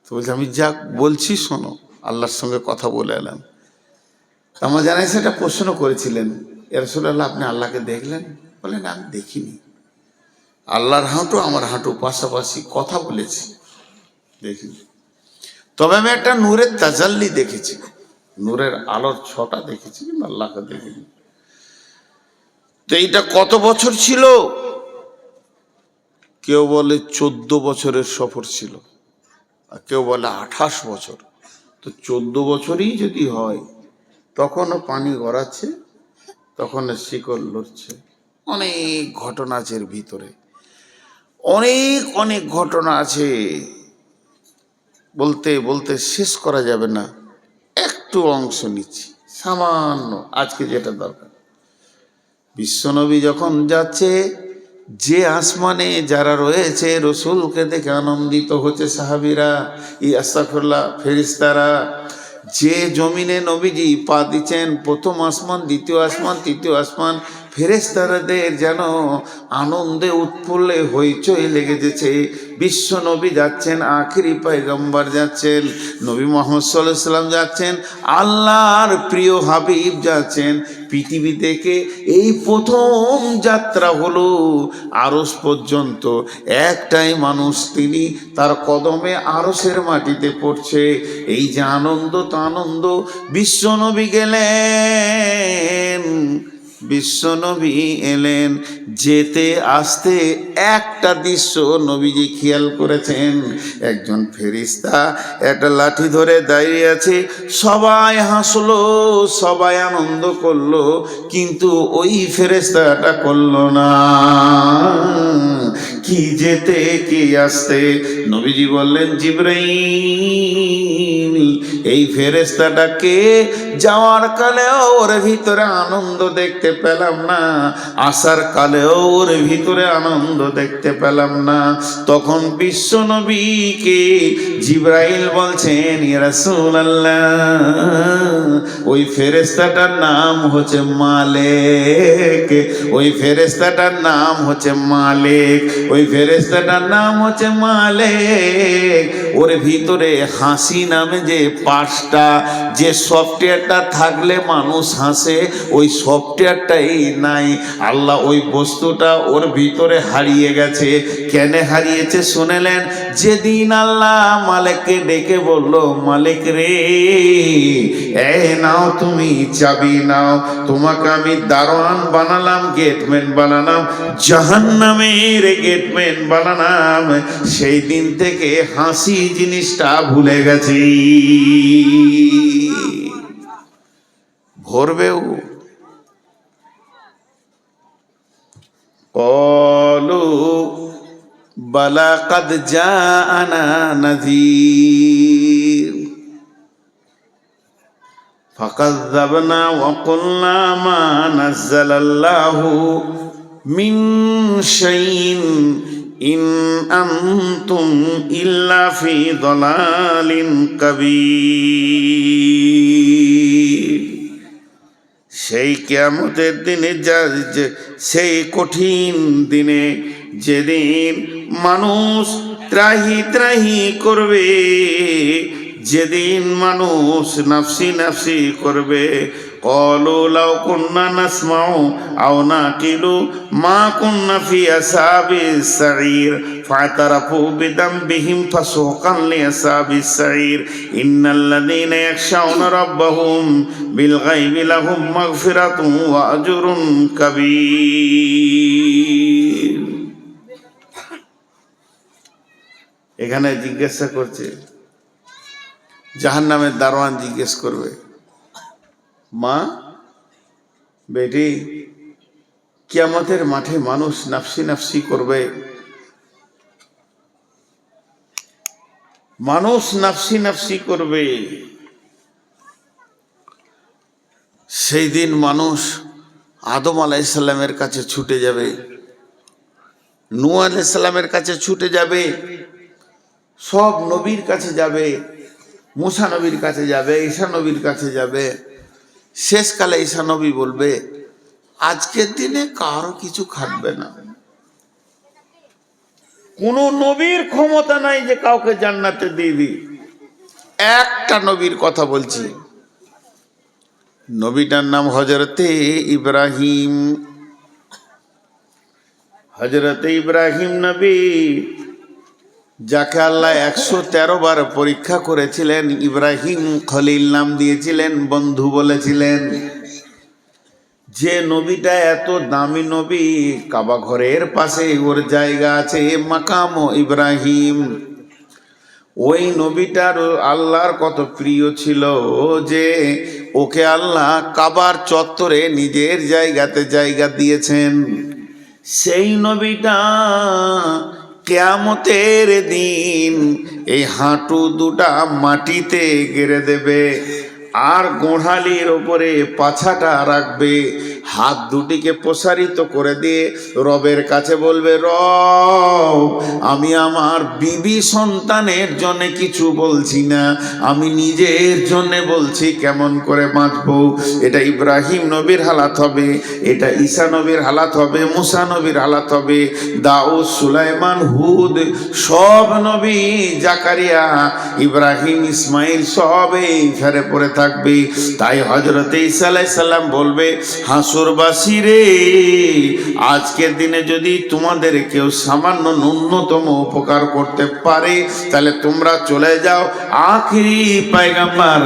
তো বলছে, আমি যা বলছি শোনো, আল্লাহর সঙ্গে কথা বলে এলাম। আম্মাজান আয়েশা এটা প্রশ্ন করেছিলেন, ইয়া রাসূলুল্লাহ, আপনি আল্লাহকে দেখলেন? বলেন, আমি দেখিনি, আল্লাহর হাঁটু আমার হাঁটু পাশাপাশি, কথা বলেছি, দেখিনি। তবে আমি একটা নূরের তাজাল্লি দেখেছি, নূরের আলোর ছটা দেখেছি, কিন্তু আল্লাহকে দেখিনি। তো এইটা কত বছর ছিল? কেউ বলে 14 বছরের সফর ছিল, আর কেউ বলে 28 বছর। তো 14 বছরই যদি হয়, তখনও পানি গড়াচ্ছে, তখন শিকল লড়ছে। অনেক ঘটনা আছে এর ভিতরে, অনেক অনেক ঘটনা আছে, বলতে বলতে শেষ করা যাবে না। একটু অংশ নিচ্ছি সামান্য, আজকে যেটা দরকার। বিশ্বনবী যখন যাচ্ছে, যে আসমানে যারা রয়েছে রসুলকে দেখে আনন্দিত হচ্ছে সাহাবীরা, আস্তাগফিরুল্লাহ, ফেরেশতারা। যে জমিনে নবীজি পা দিচ্ছেন, প্রথম আসমান, দ্বিতীয় আসমান, তৃতীয় আসমান, ফেরেশতাদের যেন আনন্দে উৎফুল্লে হইচই লেগে যেছে। বিশ্ব নবী যাচ্ছেন, আখিরি পয়গম্বর যাচ্ছেন, নবী মুহাম্মদ সাল্লাল্লাহু আলাইহি সাল্লাম যাচ্ছেন, আল্লাহর প্রিয় হাবিব যাচ্ছেন। পৃথিবী থেকে এই প্রথম যাত্রা হলো আরশ পর্যন্ত। একটাই মানুষ, তিনি তার কদমে আরশের মাটিতে পড়ছে। এই যে আনন্দ, তো আনন্দ। বিশ্বনবী গেলেন, বিশ্বনবী এলেন, যেতে আসতে একটা দৃশ্য নবীজি খেয়াল করেছেন। একজন ফেরেশতা একটা লাঠি ধরে দাঁড়িয়ে আছে। সবাই হাসলো, সবাই আনন্দ করলো, কিন্তু ওই ফেরেশতাটা করলো না। কি যেতে কি আসতে? নবীজি বললেন, জিবরাইল, এই ফেরেশতাটাকে যাওয়ার কালেও ওর ভিতরে আনন্দ দেখতে পেলাম না, আসার কালেও ওর ভিতরে আনন্দ দেখতে পেলাম না। তখন বিশ্ব নবীকে জিবরাইল বলছেন, ইয়া রাসূলুল্লাহ, ওই ফেরেশতাটার নাম হচ্ছে মালিক, ওই ফেরেশতাটার নাম হচ্ছে মালিক, ওই ফেরেশতাটার নাম হচ্ছে মালিক। ওর ভিতরে হাসি নামে যে পাঁচটা, যে সফটওয়্যারটা থাকলে মানুষ হাসে, ওই সফটওয়্যারটাই নাই। আল্লাহ ওই বস্তুটা ওর ভিতরে হারিয়ে গেছে। কেন হারিয়েছে শুনেলেন? যেদিন আল্লাহ মালিককে ডেকে বলল, মালিক রে, এই নাও তুমি চাবি নাও, তোমাকে আমি দারোয়ান বানালাম, গেটম্যান বানালাম, জাহান্নামের গেটম্যান বানালাম, সেই দিন থেকে হাসি জিনিসটা ভুলে গেছি। ভরবেও কলু বালা কাদ জাআনা নাযীর ফাকাযযাবনা ওয়া কুলনা মা নাযালাল্লাহু মিন শাইইন ইন আনতুম ইল্লা ফি দালালিন কাবীর। সেই কিয়ামতের দিনে, সেই কঠিন দিনে, যেদিন মানুষ ত্রাহি ত্রাহি করবে, যেদিন মানুষ নাফসি নাফসি করবে, ক্বালু লাউ কুন্না নাসমাউ আও নাকিলু মা কুন্না ফি আসহাবিস সাঈর ফাতারাফু বিদামবিহিম ফাসুকান লিআসহাবিস সাঈর ইন্নাল্লাযীনা ইয়াখশাউনা রাব্বাহুম বিল গায়বি লাহুম মাগফিরাতুন ওয়া আজরুন কাবীর। এখানে জিজ্ঞাসা করছে, জাহান্নামের দারোয়ান জিজ্ঞেস করবে, মা বেটি, কিয়ামতের মাঠে মানুষ নাফসি নাফসি করবে, মানুষ নাফসি নাফসি করবে। সেই দিন মানুষ আদম আলাইহিস সালামের কাছে ছুটে যাবে, নূহ আলাইহিস সালামের কাছে ছুটে যাবে, সব নবীর কাছে যাবে, মুসা নবীর কাছে যাবে, ঈসা নবীর কাছে যাবে। শেষকালে ঈসা নবী বলবে, আজকের দিনে কারো কিছু খাটবে না। কোন নবীর ক্ষমতা নাই যে কাউকে জান্নাতে দিয়ে দিই। একটা নবীর কথা বলছি, নবীটার নাম হযরতে ইব্রাহিম। হযরতে ইব্রাহিম নবী, যাকে আল্লাহ 113 বার পরীক্ষা করেছিলেন, ইব্রাহিম খলিল নাম দিয়েছিলেন, বন্ধু বলেছিলেন। যে নবীটা এত দামি নবী, কাবা ঘরের পাশে ওর জায়গা আছে, মাকাম ইব্রাহিম। ওই নবীটার আল্লাহর কত প্রিয় ছিল যে ওকে আল্লাহ কাবার চত্বরে নিজের জায়গাতে জায়গা দিয়েছেন। সেই নবীটা কিয়ামতের দিন এই হাঁটু দুটা মাটিতে গেড়ে দেবে, আর গোড়ালির ওপরে পাছাটা রাখবে, হাত দুটিকে প্রসারিত করে দিয়ে রবের কাছে বলবে, রব আমি আমার বিবি সন্তানের জন্য কিছু বলছি না, আমি নিজের জন্য বলছি কেমন করে বাঁচবো। এটা ইব্রাহিম নবীর হালাত হবে, এটা ঈসা নবীর হালাত হবে, মুসা নবীর হালাত হবে, দাউদ, সুলাইমান, হুদ, সব নবী, জাকারিয়া, ইব্রাহিম, ইসমাইল সব এই ফেরে পড়ে থাকবে। তাই হযরত ঈসা আলাইহিস সালাম বলবে, হাসুরবাসী রে, আজকের দিনে যদি তোমাদের কেউ সামান্য ন্যূনতম উপকার করতে পারে তাহলে তোমরা চলে যাও আখিরি পয়গম্বর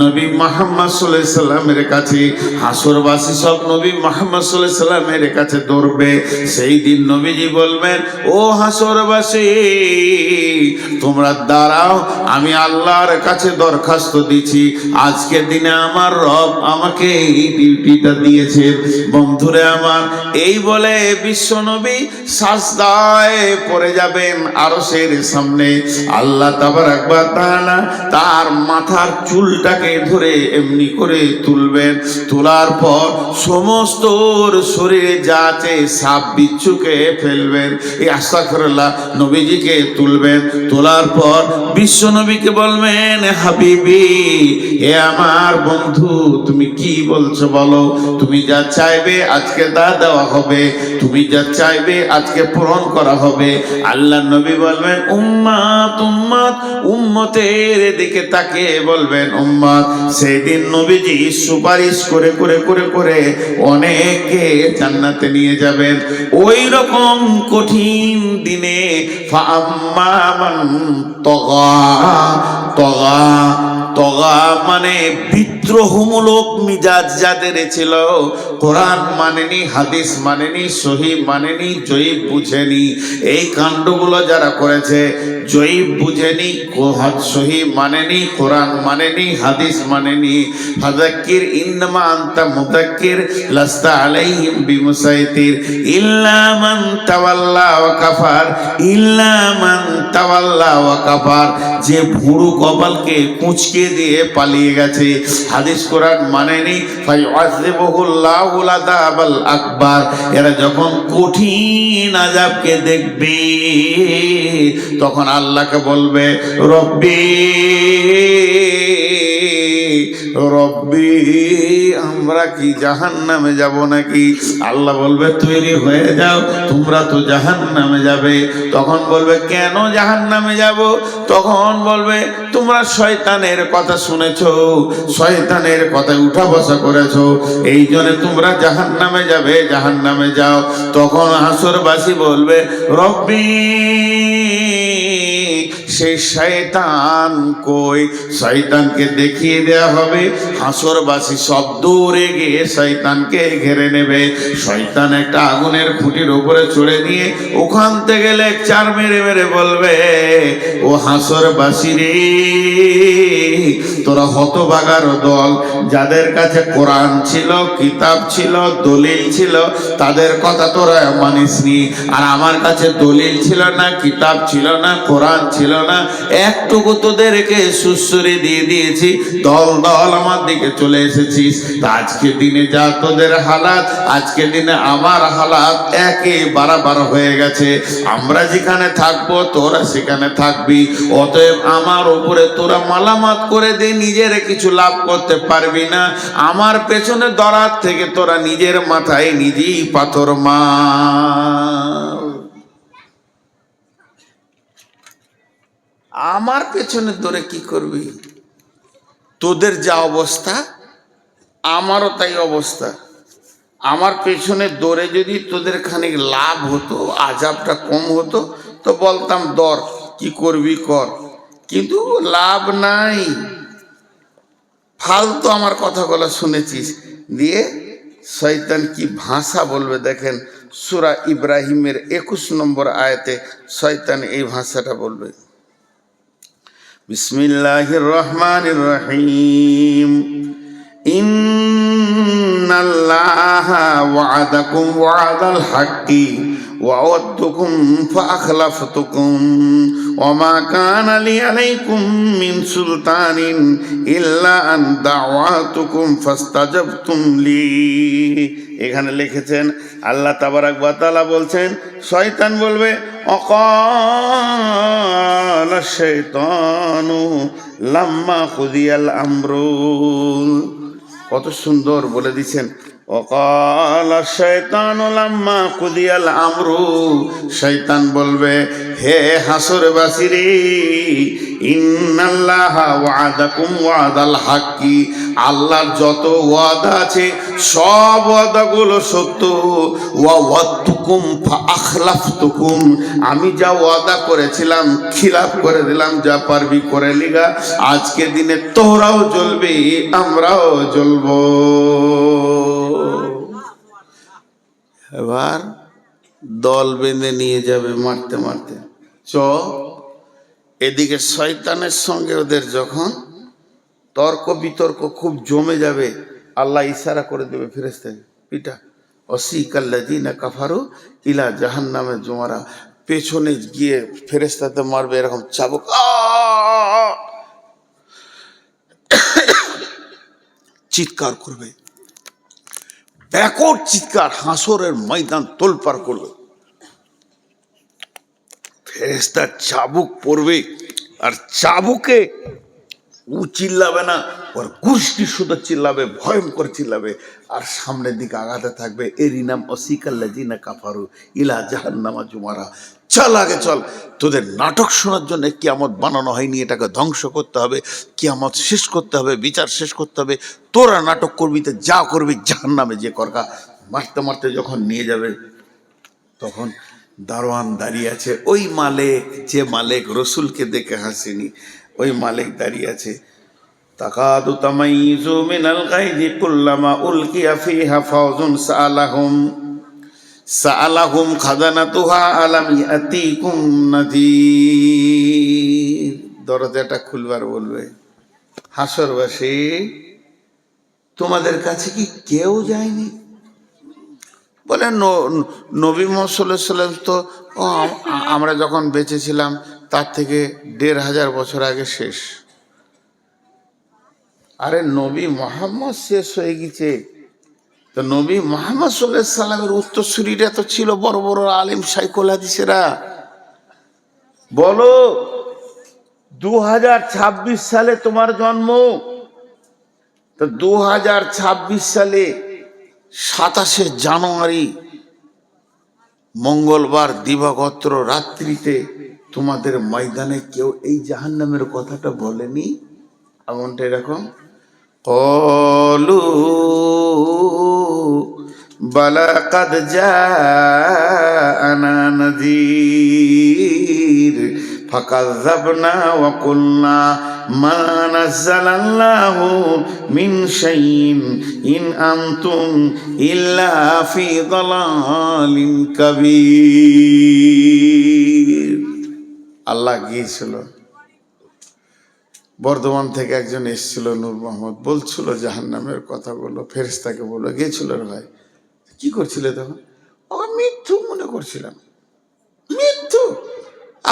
নবী মুহাম্মদ সাল্লাল্লাহু আলাইহি সাল্লামের কাছে। হাসুরবাসী সব নবী মুহাম্মদ সাল্লাল্লাহু আলাইহি সাল্লামের কাছে দৌড়বে। সেই দিন নবীজি বলবেন, ও হাসুরবাসী তোমরা দাঁড়াও, আমি আল্লাহর কাছে দরখাস্ত দিচ্ছি, আজকের দিনে আমার রব আমাকে এই ডিউটিটা দিয়েছে। বন্ধুরে আমার, এই বলে বিশ্বনবী সাজদায় পড়ে যাবেন আরশের সামনে। আল্লাহ তাবারক ওয়া তাআলা তার মাথার চুলটাকে ধরে এমনি করে তুলবেন, তোলার পর সমস্ত শরীরে যা আছে সাপ বিচ্ছুকে ফেলবেন। এই আস্তাগফিরুল্লাহ, নবীজিকে তুলবেন, তোলার পর বিশ্বনবীকে বলবেন, হাবিবি এ আমার বন্ধু তুমি কি বলছো বলো, তুমি যা চাইবে আজকে তা দেওয়া হবে, তুমি যা চাইবে আজকে পূরণ করা হবে। আল্লাহ নবী বলবেন, উম্মাত উম্মাত, উম্মতের দিকে তাকিয়ে বলবেন উম্মাত। সেদিন নবীজি সুপারিশ করে করে করে করে অনেককে জান্নাতে নিয়ে যাবেন। ওই রকম কঠিন দিনে ফাআম্মা মান তগা, তগা তগা মানে বিদ্রোহমূলক মিজাজ যাদের ছিল, কোরআন মানেনি, হাদিস মানেনি, সহি মানেনি, জয়ীব বুঝেনি, এই কাণ্ডগুলো যারা করেছে, জয়ীব বুঝেনি, সহি মানেনি, কোরআন মানেনি, হাদিস মানেনি, ফাযাক্কির ইন্নামা আনতা মুযাক্কির লাস্তা আলাইহিম বিমুসাইতির ইল্লা মান তাওয়াল্লা ওয়া কাফার, ইল্লা মান তাওয়াল্লা ওয়া কাফার, যে ভুরু কপালকে কুঁচকে দিয়ে পালিয়ে গেছে, হাদিস কোরআন মানেনি, ফায়ুআযিবুহুল্লাহুল আযাবাল আকবার। এরা যখন কঠিন আযাবকে দেখবে তখন আল্লাহকে বলবে, রব্বি রব্বি আমরা কি জাহান্নামে যাব নাকি? আল্লাহ বলবে, তৈরি হয়ে যাও, তোমরা তো জাহান্নামে যাবে। তখন বলবে, কেন জাহান্নামে যাব? তখন বলবে, তোমরা শয়তানের কথা শুনেছো, শয়তানের কথায় উঠা বসা করেছো, এই জন্য তোমরা জাহান্নামে যাবে, জাহান্নামে যাও। তখন হাসরবাসী বলবে, রব্বি সেই শয়তান কই? শয়তানকে দেখিয়ে দেয়া হবে। হাসরবাসী সব দৌড়ে গিয়ে শয়তানকে ঘিরে নেবে। শয়তান একটা আগুনের খুঁটির উপরে চড়ে নিয়ে ওখান থেকে লেকচার মেরে মেরে বলবে, ও হাসরবাসী রে, তোরা হতভাগার দল, যাদের কাছে কোরআন ছিল, কিতাব ছিল, দলিল ছিল, তাদের কথা তোরা মানিসনি। আর আমার কাছে দলিল ছিল না, কিতাব ছিল না, কোরআন ছিল না, একটুকু তোদেরকে সুসুরি দিয়ে দিয়েছি, দল দল আমার দিকে চলে এসেছিস। তা আজকে দিনে যা তোদের হালাত, আজকে দিনে আমার হালাত একে বারাবার হয়ে গেছে। আমরা যেখানে থাকবো তোরা সেখানে থাকবি, অতএব আমার উপরে তোরা মালামাত করে দে, নিজের কিছু লাভ করতে পারবি না। আমার পেছনে দরাত থেকে তোরা নিজের মাথায় নিজেই পাথর মার। আমার পেছনে ধরে কি করবি? তোদের যা অবস্থা আমারও তাই অবস্থা। আমার পেছনে দৌড়ে যদি তোদের খানিক লাভ হতো, আজাবটা কম হতো, তো বলতাম দর, কি করবি কর, কিন্তু লাভ নাই। ফালতু আমার কথাগুলো শুনেছিস। দিয়ে শয়তান কি ভাষা বলবে দেখেন, সূরা ইব্রাহিমের 21 নম্বর আয়াতে শয়তান এই ভাষাটা বলবে, বিসমিল্লাহির রহমানির রহিম, ইন্নাল্লাহা ওয়া'আদাকুম ওয়া'দাল হাক্কি ওয়া'আদতুকুম ফাআখলাফতুকুম ওয়া মা কানা লি আলাইকুম মিন সুলতানিন ইল্লা আন দা'ওয়াতুকুম ফাস্তাজাবতুম লি। এখানে লিখেছেন আল্লাহ তাবারাক ওয়া তাআলা বলছেন, শয়তান বলবে অকালা শাইতানু লাম্মা কুদিয়াল আমরু। কত সুন্দর বলে দিচ্ছেন, অকালা শাইতানু লাম্মা কুদিয়াল আমরু। শয়তান বলবে, হে হাসরবাসী রে, ইন্নাল্লাহা ওয়া'আদাকুম ওয়া'দাল হাক্কি, আল্লাহর যত ওয়াদা আছে সব ওয়াদাগুলো সত্য। ওয়া'আদতুকুম ফাআখলাফতুকুম, আমি যা ওয়াদা করেছিলাম খিলাফ করে দিলাম, যা পারবি করে লিগা। আজকে দিনে তোরাও জ্বলবি, আমরাও জ্বলব। এবার দল বেঁধে নিয়ে যাবে মারতে মারতে। এদিকে শয়তানের সঙ্গে ওদের যখন তর্ক বিতর্ক খুব জমে যাবে, আল্লাহ ইশারা করে দেবে ফেরেশতাকে, পিটা ওয়াসিকাল্লাযিনা কাফারু ইলা জাহান্নামে জুমারা। পেছনে গিয়ে ফেরেশতাতে মারবে এরকম চাবুক, চিৎকার করবে, ব্যাকট চিৎকার, হাসরের ময়দান তোলপাড় করবে। ফেরেশতার চাবুক পড়বে, আর চাবুকে ও চিল্লাবে না, ওর গোষ্ঠী শুধু চিল্লাবে, ভয়ঙ্কর চিল্লাবে, আর সামনের দিকে আগাতে থাকবে। এরই নাম ওয়াসিকাল্লাযিনা কাফারু ইলা জাহান্নামা জুমারা। চল আগে চল, তোদের নাটক শোনার জন্য কিয়ামত বানানো হয়নি, এটাকে ধ্বংস করতে হবে, কিয়ামত শেষ করতে হবে, বিচার শেষ করতে হবে। তোরা নাটক করবি তো যা করবি জাহান্নামে যে করকা। মারতে মারতে যখন নিয়ে যাবে, তখন দারোয়ান দাঁড়িয়ে আছে, ওই মালিক, যে মালিক রসুলকে দেখে হাসেনি, ওই মালিক দাঁড়িয়ে আছে। তাকাদু তামাইযু মিনাল গায়জি কুল্লামা উলকিয়া ফিহা ফাওজুন সাআলাহুম খাজানাতুহা আলাম ইয়াতিকুম নাযীর। দরজাটা খুলবার বলবে, হাসরবাসী তোমাদের কাছে কি কেউ যায়নি? বলে নবী মুহাম্মদ সাল্লাল্লাহু আলাইহি ওয়াসাল্লাম তো আমরা যখন বেঁচে ছিলাম তার থেকে ১৫০০ বছর আগে শেষ। আরে নবী মুহাম্মদ শেষ হয়ে গেছে, তো নবী মুহাম্মদ সাল্লাল্লাহু আলাইহি সাল্লামের উত্তরসূরিরা তো ছিল বড় বড় আলেম শাইখুল হাদিসেরা। বলো 2026 সালে তোমার জন্ম, তো 2026 সালে 27শে জানুয়ারি মঙ্গলবার দিবাগত রাত্রিতে তোমাদের ময়দানে কেউ এই জাহান্নামের কথাটা বলেনি? এমনটা এরকম ক্বালু বালা কাদ জাআনা নাযীর ফাকাযযাবনা ওয়া কুলনা মা নাযালাল্লাহু মিন শাইইন ইন আনতুম ইল্লা ফি দালালিন কাবীর। আল্লাহ গিয়েছিল, বর্ধমান থেকে একজন এসেছিল, নূর মোহাম্মদ, বলছিল জাহান্নামের কথাগুলো, ফেরেশতাকে বলে গিয়েছিল। রে ভাই কি করছিলে তখন? মৃত্যু মনে করছিলাম, মৃত্যু।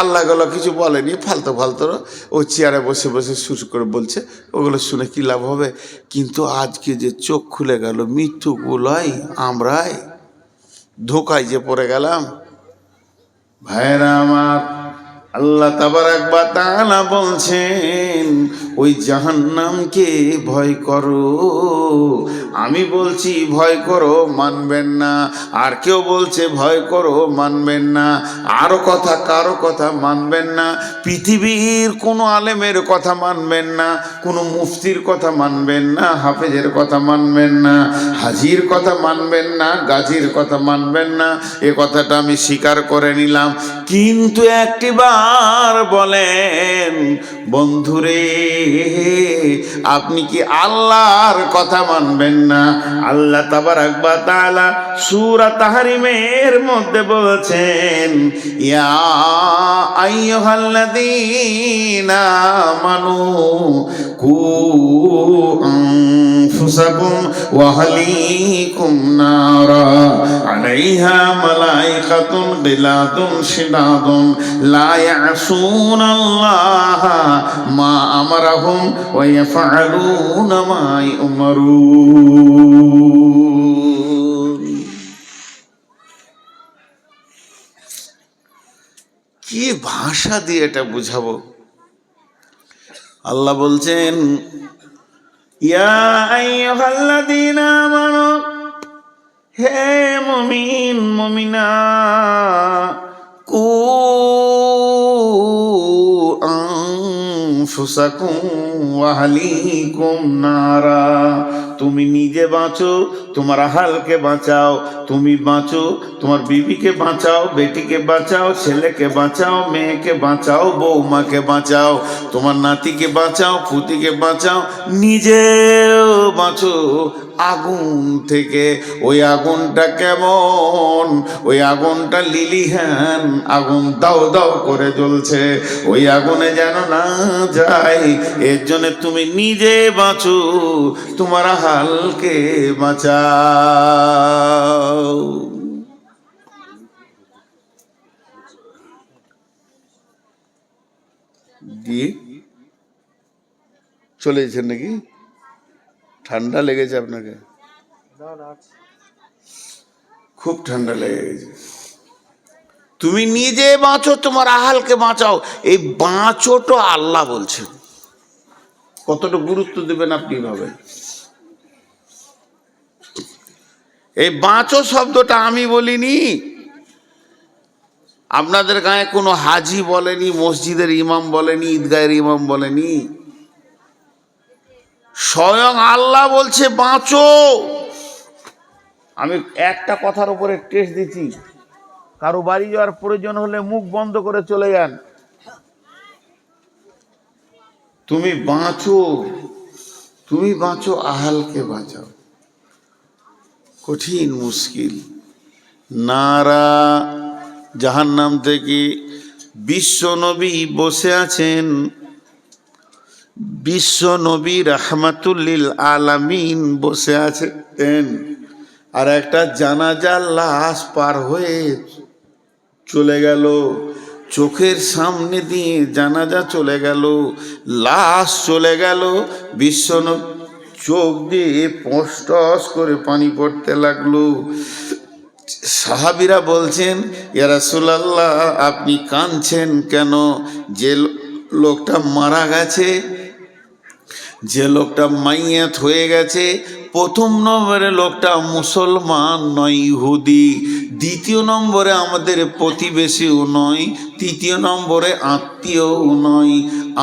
আল্লাহ গুলো কিছু বলেনি, ফালতু ফালতু ও চেয়ারে বসে বসে শুরু করে বলছে, ওগুলো শুনে কি লাভ হবে? কিন্তু আজকে যে চোখ খুলে গেল, মৃত্যুগুলাই আমরাই ধোকায় যে পড়ে গেলাম। ভাইরা আমার, আল্লাহ তাবারাক ওয়া তাআলা বলছেন ওই জাহান্নামকে ভয় করো। আমি বলছি ভয় করো, মানবেন না। আর কেউ বলছে ভয় করো, মানবেন না। আরো কথা, কারো কথা মানবেন না। পৃথিবীর কোনো আলেমের কথা মানবেন না, কোনো মুফতির কথা মানবেন না, হাফেজের কথা মানবেন না, হাজির কথা মানবেন না, গাজীর কথা মানবেন না। এ কথাটা আমি স্বীকার করে নিলাম। কিন্তু একটি বার আর বলেন, বন্ধুরে আপনি কি আল্লাহর কথা মানবেন না? আল্লাহ তাবারাক ওয়া তাআলা সূরা তাহরিমের মধ্যে বলছেন, ইয়া আইয়ুহাল্লাযীনা আমানু কু আনফুসাকুম ওয়া আহলিকুম নারা আলাইহা মালাইকাতুন গিলাদুন শিদাদুন লা ইয়াসুনাল্লাহা মা আমারাহুম ওয়া ইয়াফআলুনা মা ইউমারুন। কি ভাষা দিয়ে এটা বুঝাবো? আল্লাহ বলছেন, ইয়া আইয়ুহাল্লাযীনা আমানু, হে মুমিন মুমিনা, কু আনফুসাকুম ওয়া আহলিকুম নারা, তুমি নিজে বাঁচো, তোমার আহালকে বাঁচাও, তুমি বাঁচো, তোমার বিবিকে বাঁচাও, বেটিকে বাঁচাও, ছেলেকে বাঁচাও, মেয়েকে বাঁচাও, বৌমাকে বাঁচাও, তোমার নাতিকে বাঁচাও, পুতিকে বাঁচাও, নিজেও বাঁচো আগুন থেকে। ওই আগুনটা কেমন? ওই আগুনটা লিলিহান আগুন, দাও দাও করে জ্বলছে, ওই আগুনে যেন না যায়, এর জন্য তুমি নিজে বাঁচো, তোমার হালকে বাঁচাও। দিয়ে চলে গেছেন নাকি? ঠান্ডা লেগেছে আপনাকে? খুব ঠান্ডা লেগে গেছে। তুমি নিজে বাঁচো, তোমার আহালকে বাঁচাও। এই বাঁচোটা আল্লাহ বলছেন, কতটা গুরুত্ব দেবেন আপনি ভাবেন। এই বাঁচো শব্দটা আমি বলিনি, আপনাদের গায়ে কোনো হাজি বলেনি, মসজিদের ইমাম বলেনি, ঈদগাহের ইমাম বলেনি, স্বয়ং আল্লাহ বলছে বাঁচো। আমি একটা কথার উপরে টেস্ট দিচ্ছি, কারো বাড়ি যাওয়ার প্রয়োজন হলে মুখ বন্ধ করে চলে যান। তুমি বাঁচো, তুমি বাঁচো, আহালকে বাঁচাও। কঠিন মুশকিল। নারা, জাহান্নাম থেকে বিশ্ব নবী বসে আছেন, বিশ্ব নবী রাহমাতুল লিল আলামিন বসে আছেন, আর একটা জানাজার লাশ পার হয়ে চলে গেল, চোখের সামনে দিয়ে জানাজা চলে গেল, লাশ চলে গেল, বিশ্ব নবী চোখ দিয়ে পশটস করে পানি পড়তে লাগলো। সাহাবীরা বলছেন, ইয়া রাসূলুল্লাহ আপনি কাঁদছেন কেন? যে লোকটা মারা গেছে, যে লোকটা মাইয়াত হয়ে গেছে, প্রথম নম্বরে লোকটা মুসলমান নয়, ইহুদি। দ্বিতীয় নম্বরে আমাদের প্রতিবেশীও নয়, তৃতীয় নম্বরে আত্মীয়ও নয়,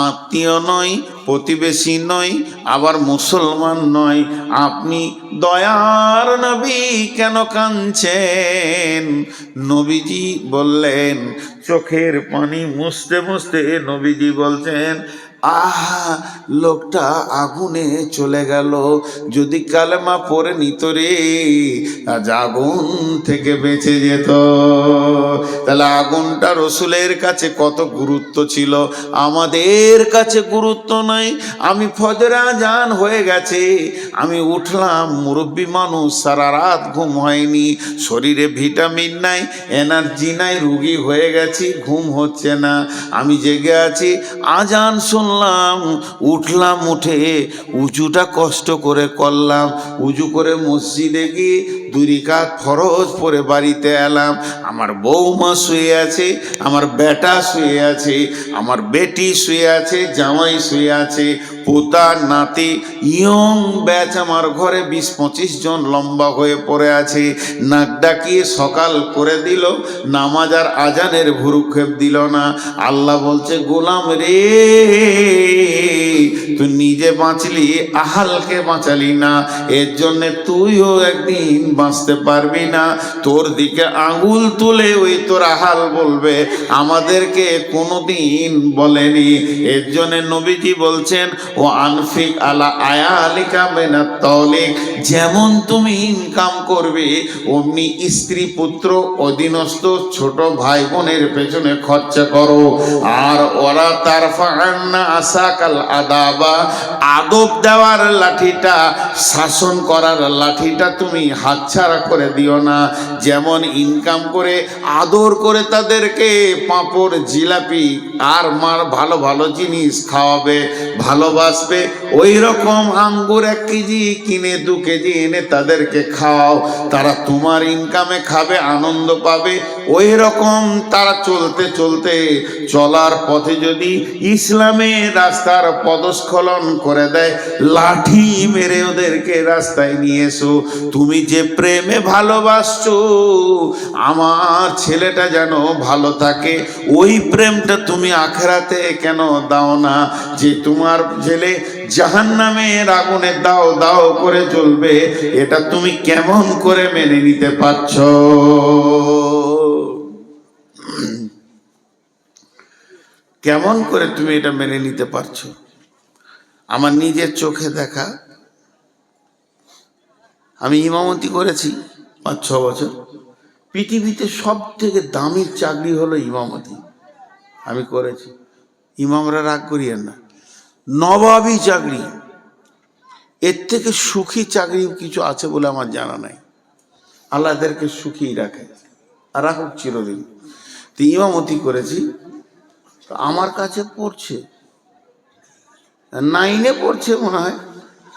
আত্মীয় নয়, প্রতিবেশী নয়, আবার মুসলমান নয়। আপনি দয়ার নবী কেন কাঁদছেন? নবীজি বললেন, চোখের পানি মুছতে মুছতে নবীজি বলছেন, আহা লোকটা আগুনে চলে গেল, যদি কালেমা পড়ে নিত রে আজ আগুন থেকে বেঁচে যেত। তাহলে আগুনটা রসুলের কাছে কত গুরুত্ব ছিল, আমাদের কাছে গুরুত্ব নাই। আমি ফজর আজান হয়ে গেছে, আমি উঠলাম, মুরব্বী মানুষ, সারা রাত ঘুম হয়নি, শরীরে ভিটামিন নাই, এনার্জি নাই, রুগী হয়ে গেছি, ঘুম হচ্ছে না, আমি জেগে আছি, আজান শুনলাম, উঠলাম, উঠে উঁচুটা কষ্ট করে করলাম, উজু করে মসজিদে গিয়ে 2 রাকাত ফরজ পড়ে বাড়িতে এলাম। আমার বৌমা শুয়ে আছে, আমার বেটা শুয়ে আছে, আমার বেটি শুয়ে আছে, জামাই শুয়ে আছে, পোতা নাতি ইয়ং ব্যাচ আমার ঘরে 20-25 জন লম্বা হয়ে পড়ে আছে। নাক ডাকিয়ে সকাল করে দিল, নামাজ আর আজানের ভুরুক্ষেপ দিল না। আল্লাহ বলছে, গোলাম রে তুই নিজে বাঁচলি, আহালকে বাঁচালি না, এর জন্যে তুইও একদিন বাঁচতে পারবি না। তোর দিকে আঙুল তুলে ওই তোরা হাল বলবে, আমাদেরকে কোনোদিন বলেনি। এর জন্য নবীজি বলছেন, ও আনফিক আলা আয়ালিকা মিনাত তাওলিক, যেমন তুমি ইনকাম করবে অমনি স্ত্রী পুত্র অধীনস্থ ছোট ভাই বোনের পেছনে খরচা করো। আর ওরা তারফাআন্না আসাকাল আদাবা, আদব দেওয়ার লাঠিটা, শাসন করার লাঠিটা তুমি হাতছাড়া করে দিও না। যেমন ইনকাম করে আদর করে তাদেরকে পাঁপড় জিলাপি আর মার ভালো ভালো জিনিস খাওয়াবে, ভালোবাসবে, ওই রকম আঙ্গুর 1 কেজি কিনে 2 কেজি এনে তাদেরকে খাওয়াও। তারা তোমার ইনকামে খাবে, আনন্দ পাবে। ওই রকম তারা চলতে চলতে চলার পথে যদি ইসলামের রাস্তার পদস্খলন করে দেয়, লাঠি মেরে ওদেরকে রাস্তায় নিয়ে এসো। তুমি যে প্রেমে ভালোবাসছো আমার ছেলেটা যেন ভালো থাকে, ওই প্রেমটা তুমি আখেরাতে কেন দাও না? যে তোমার ছেলে জাহান্নামের আগুনে দাও দাও করে জ্বলবে, এটা তুমি কেমন করে মেনে নিতে পারছো? কেমন করে তুমি এটা মেনে নিতে পারছো? আমার নিজের চোখে দেখা, আমি ইমামতি করেছি 5-6 বছর। পৃথিবীতে সব থেকে দামি চাকরি হলো ইমামতি, আমি করেছি। ইমামরা রাগ করিয়েন না, নবাবী চাকরি, এর থেকে সুখী চাকরি কিছু আছে বলে আমার জানা নাই। আল্লাহ এদেরকে সুখী রাখে আর রাখুক চিরদিন। তো ইমামতি করেছি, তো আমার কাছে পড়ছে 9-এ পড়ছে মনে হয়,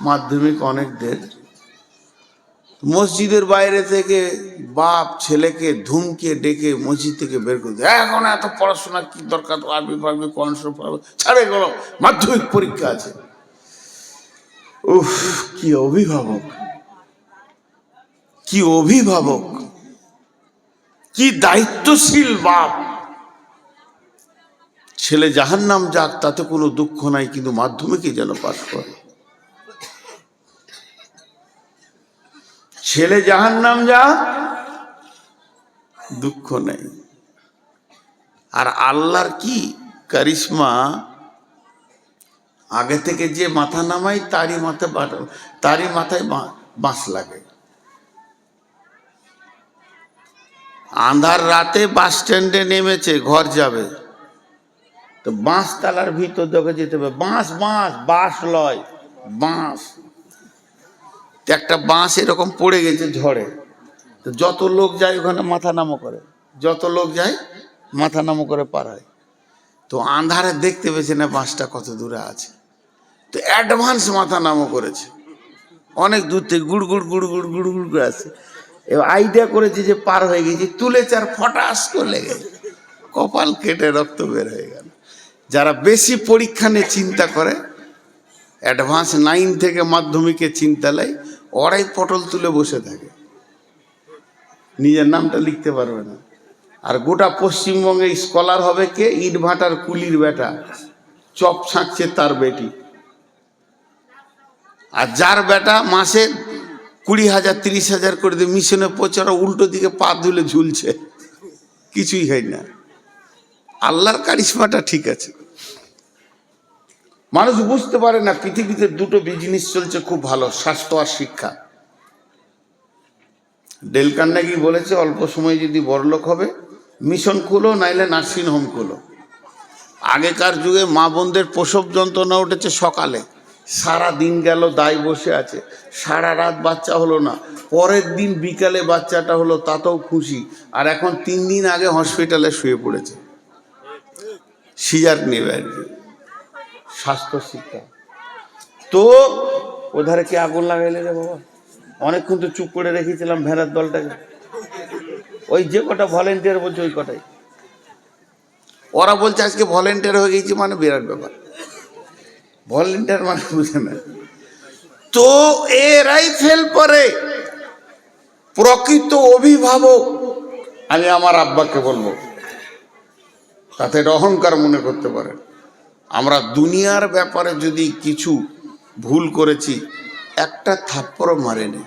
মাধ্যমিক অনেক দের। মসজিদের বাইরে থেকে বাপ ছেলেকে ধুমকে ডেকে মসজিদ থেকে বের করে দেয়, এখন এত পড়াশোনা কি দরকার, আরবি পারবে, কোরআন শরীফ পারবে, ছাড়ে গেল, মাধ্যমিক পরীক্ষা আছে। উফ, কি অভিভাবক, কি অভিভাবক, কি দায়িত্বশীল বাপ। ছেলে জাহান্নাম যাক তাতে কোনো দুঃখ নাই, কিন্তু মাধ্যমিকে যেন পাস করে। ছেলে জাহান্নাম যাক দুঃখ নেই। আর আল্লাহর কি কারিশমা, আগে থেকে যে মাথা নামাই তারই মাথায় বাঁশ লাগে। আন্ধার রাতে বাস স্ট্যান্ডে নেমেছে, ঘর যাবে, তো বাঁশ তালার ভিতর দেখে যেতে হবে, বাঁশ বাঁশ বাঁশ লয় বাঁশ। একটা বাঁশ এরকম পড়ে গেছে ঝড়ে, তো যত লোক যায় ওখানে মাথা নামো করে, যত লোক যায় মাথা নামো করে পার হয়। তো আন্ধারে দেখতে পেয়েছে না বাঁশটা কত দূরে আছে, তো অ্যাডভান্স মাথা নামো করেছে, অনেক দূর থেকে গুড় গুড় গুড় গুড় গুড় গুড় করে আছে। এবার আইডিয়া করেছে যে পার হয়ে গেছে, তুলেছে আর ফটাস করে লেগে কপাল কেটে রক্ত বের হয়ে গেল। যারা বেশি পরীক্ষা নিয়ে চিন্তা করে, অ্যাডভান্স 9 থেকে মাধ্যমিকে চিন্তা লাই, ওরাই পটল তুলে বসে থাকে, নিজের নামটা লিখতে পারবে না। আর গোটা পশ্চিমবঙ্গে স্কলার হবে কে? ইট ভাটার কুলির বেটা, চপ ছাঁকছে তার বেটি। আর যার বেটা মাসে 20,000 30,000 করে দিয়ে মিশনে পৌঁছানো, উল্টো দিকে পা ধুলে ঝুলছে, কিছুই হয় না। আল্লাহর কারিশমাটা ঠিক আছে। মানুষ বুঝতে পারে না পৃথিবীতে 2টো বিজনেস চলছে খুব ভালো, স্বাস্থ্য আর শিক্ষা। ডেল কার্নেগি বলেছে, অল্প সময় যদি বড়লোক হবে মিশন খুলো, নাইলে নার্সিং হোম খুলো। আগেকার যুগে মা বোনদের প্রসব যন্ত্রণা উঠেছে সকালে, সারা দিন গেল দায় বসে আছে, সারা রাত বাচ্চা হলো না, পরের দিন বিকালে বাচ্চাটা হলো, তাতেও খুশি। আর এখন 3 দিন আগে হসপিটালে শুয়ে পড়েছে, সিজার নেবে আর কি। স্বাস্থ্য শিক্ষা তো ওধারে কি আগুন লাগাইলে রে বাবা? অনেকক্ষণ তো চুপ করে রেখেছিলাম ভেড়ার দলটাকে, ওই যে কটা ভলেন্টিয়ার বলছে ওই কটাই। ওরা বলছে আজকে ভলেন্টিয়ার হয়ে গেছি, মানে বিরাট ব্যাপার। ভলেন্টিয়ার মানে বুঝে না তো, এরাই ফেল করে। প্রকৃত অভিভাবক আমি আমার আব্বাকে বলবো, তাতে অহংকার মনে করতে পারে। আমরা দুনিয়ার ব্যাপারে যদি কিছু ভুল করেছি, একটা থাপ্পড়ও মারেনি,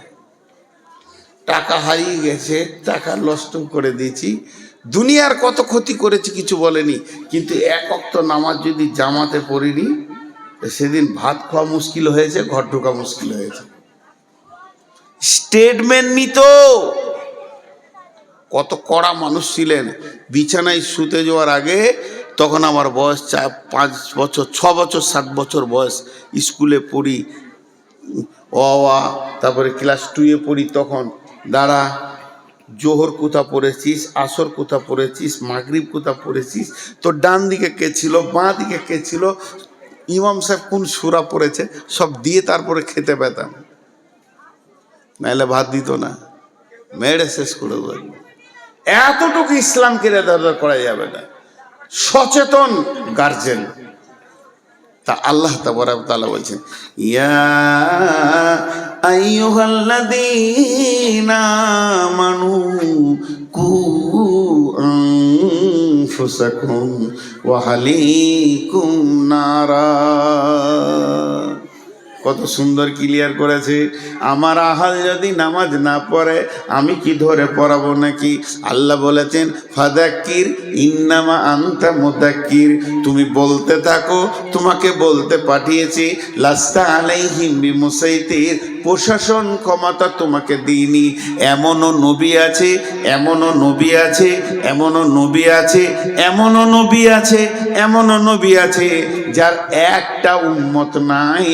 টাকা হারিয়ে গেছে, টাকা নষ্ট করে দিয়েছি, দুনিয়ার কত ক্ষতি করেছি কিছু বলেনি, কিন্তু এক ওয়াক্ত নামাজ যদি জামাতে পড়িনি, সেদিন ভাত খাওয়া মুশকিল হয়েছে, ঘর ঢোকা মুশকিল হয়েছে। স্টেটমেন্ট নিত। কত কড়া মানুষ ছিলেন। বিছানায় শুতে যাওয়ার আগে, তখন আমার বয়স 5 বছর 6 বছর 7 বছর বয়স, স্কুলে পড়ি, তারপরে ক্লাস 2-এ পড়ি, তখন দাঁড়া, জোহর কোথা পড়েছিস, আসর কোথা পড়েছিস, মাগরিব কোথা পড়েছিস, তোর ডান দিকে কে ছিল, বাঁ দিকে কে ছিল, ইমাম সাহেব কোন সূরা পড়েছে, সব দিয়ে তারপরে খেতে পেতাম, নাহলে ভাত দিত না, মেরে শেষ করে দেব। এতটুকু ইসলামকে রেদার করা যাবে না। সচেতন গার্জেন। তা আল্লাহ তাবারক ওয়া তাআলা বলছেন, ইয়া আইয়ুহাল্লাযীনা আমানু কু আনফুসাকুম ওয়া আহলিকুম নারা। কত সুন্দর ক্লিয়ার করেছে। আমার আহাল যদি নামাজ না পড়ে আমি কি ধরে পড়াবো নাকি? আল্লাহ বলেছেন, ফাযাক্কির ইন্নামা আনতা মুযাক্কির, তুমি বলতে থাকো, তোমাকে বলতে পাঠিয়েছি, লাস্তা আলাইহিম বিমুসাইতির, প্রশাসন ক্ষমতা তোমাকে দিইনি। এমনও নবী আছে, এমনও নবী আছে, এমনও নবী আছে, এমনও নবী আছে, এমনও নবী আছে যার একটা উম্মত নাই,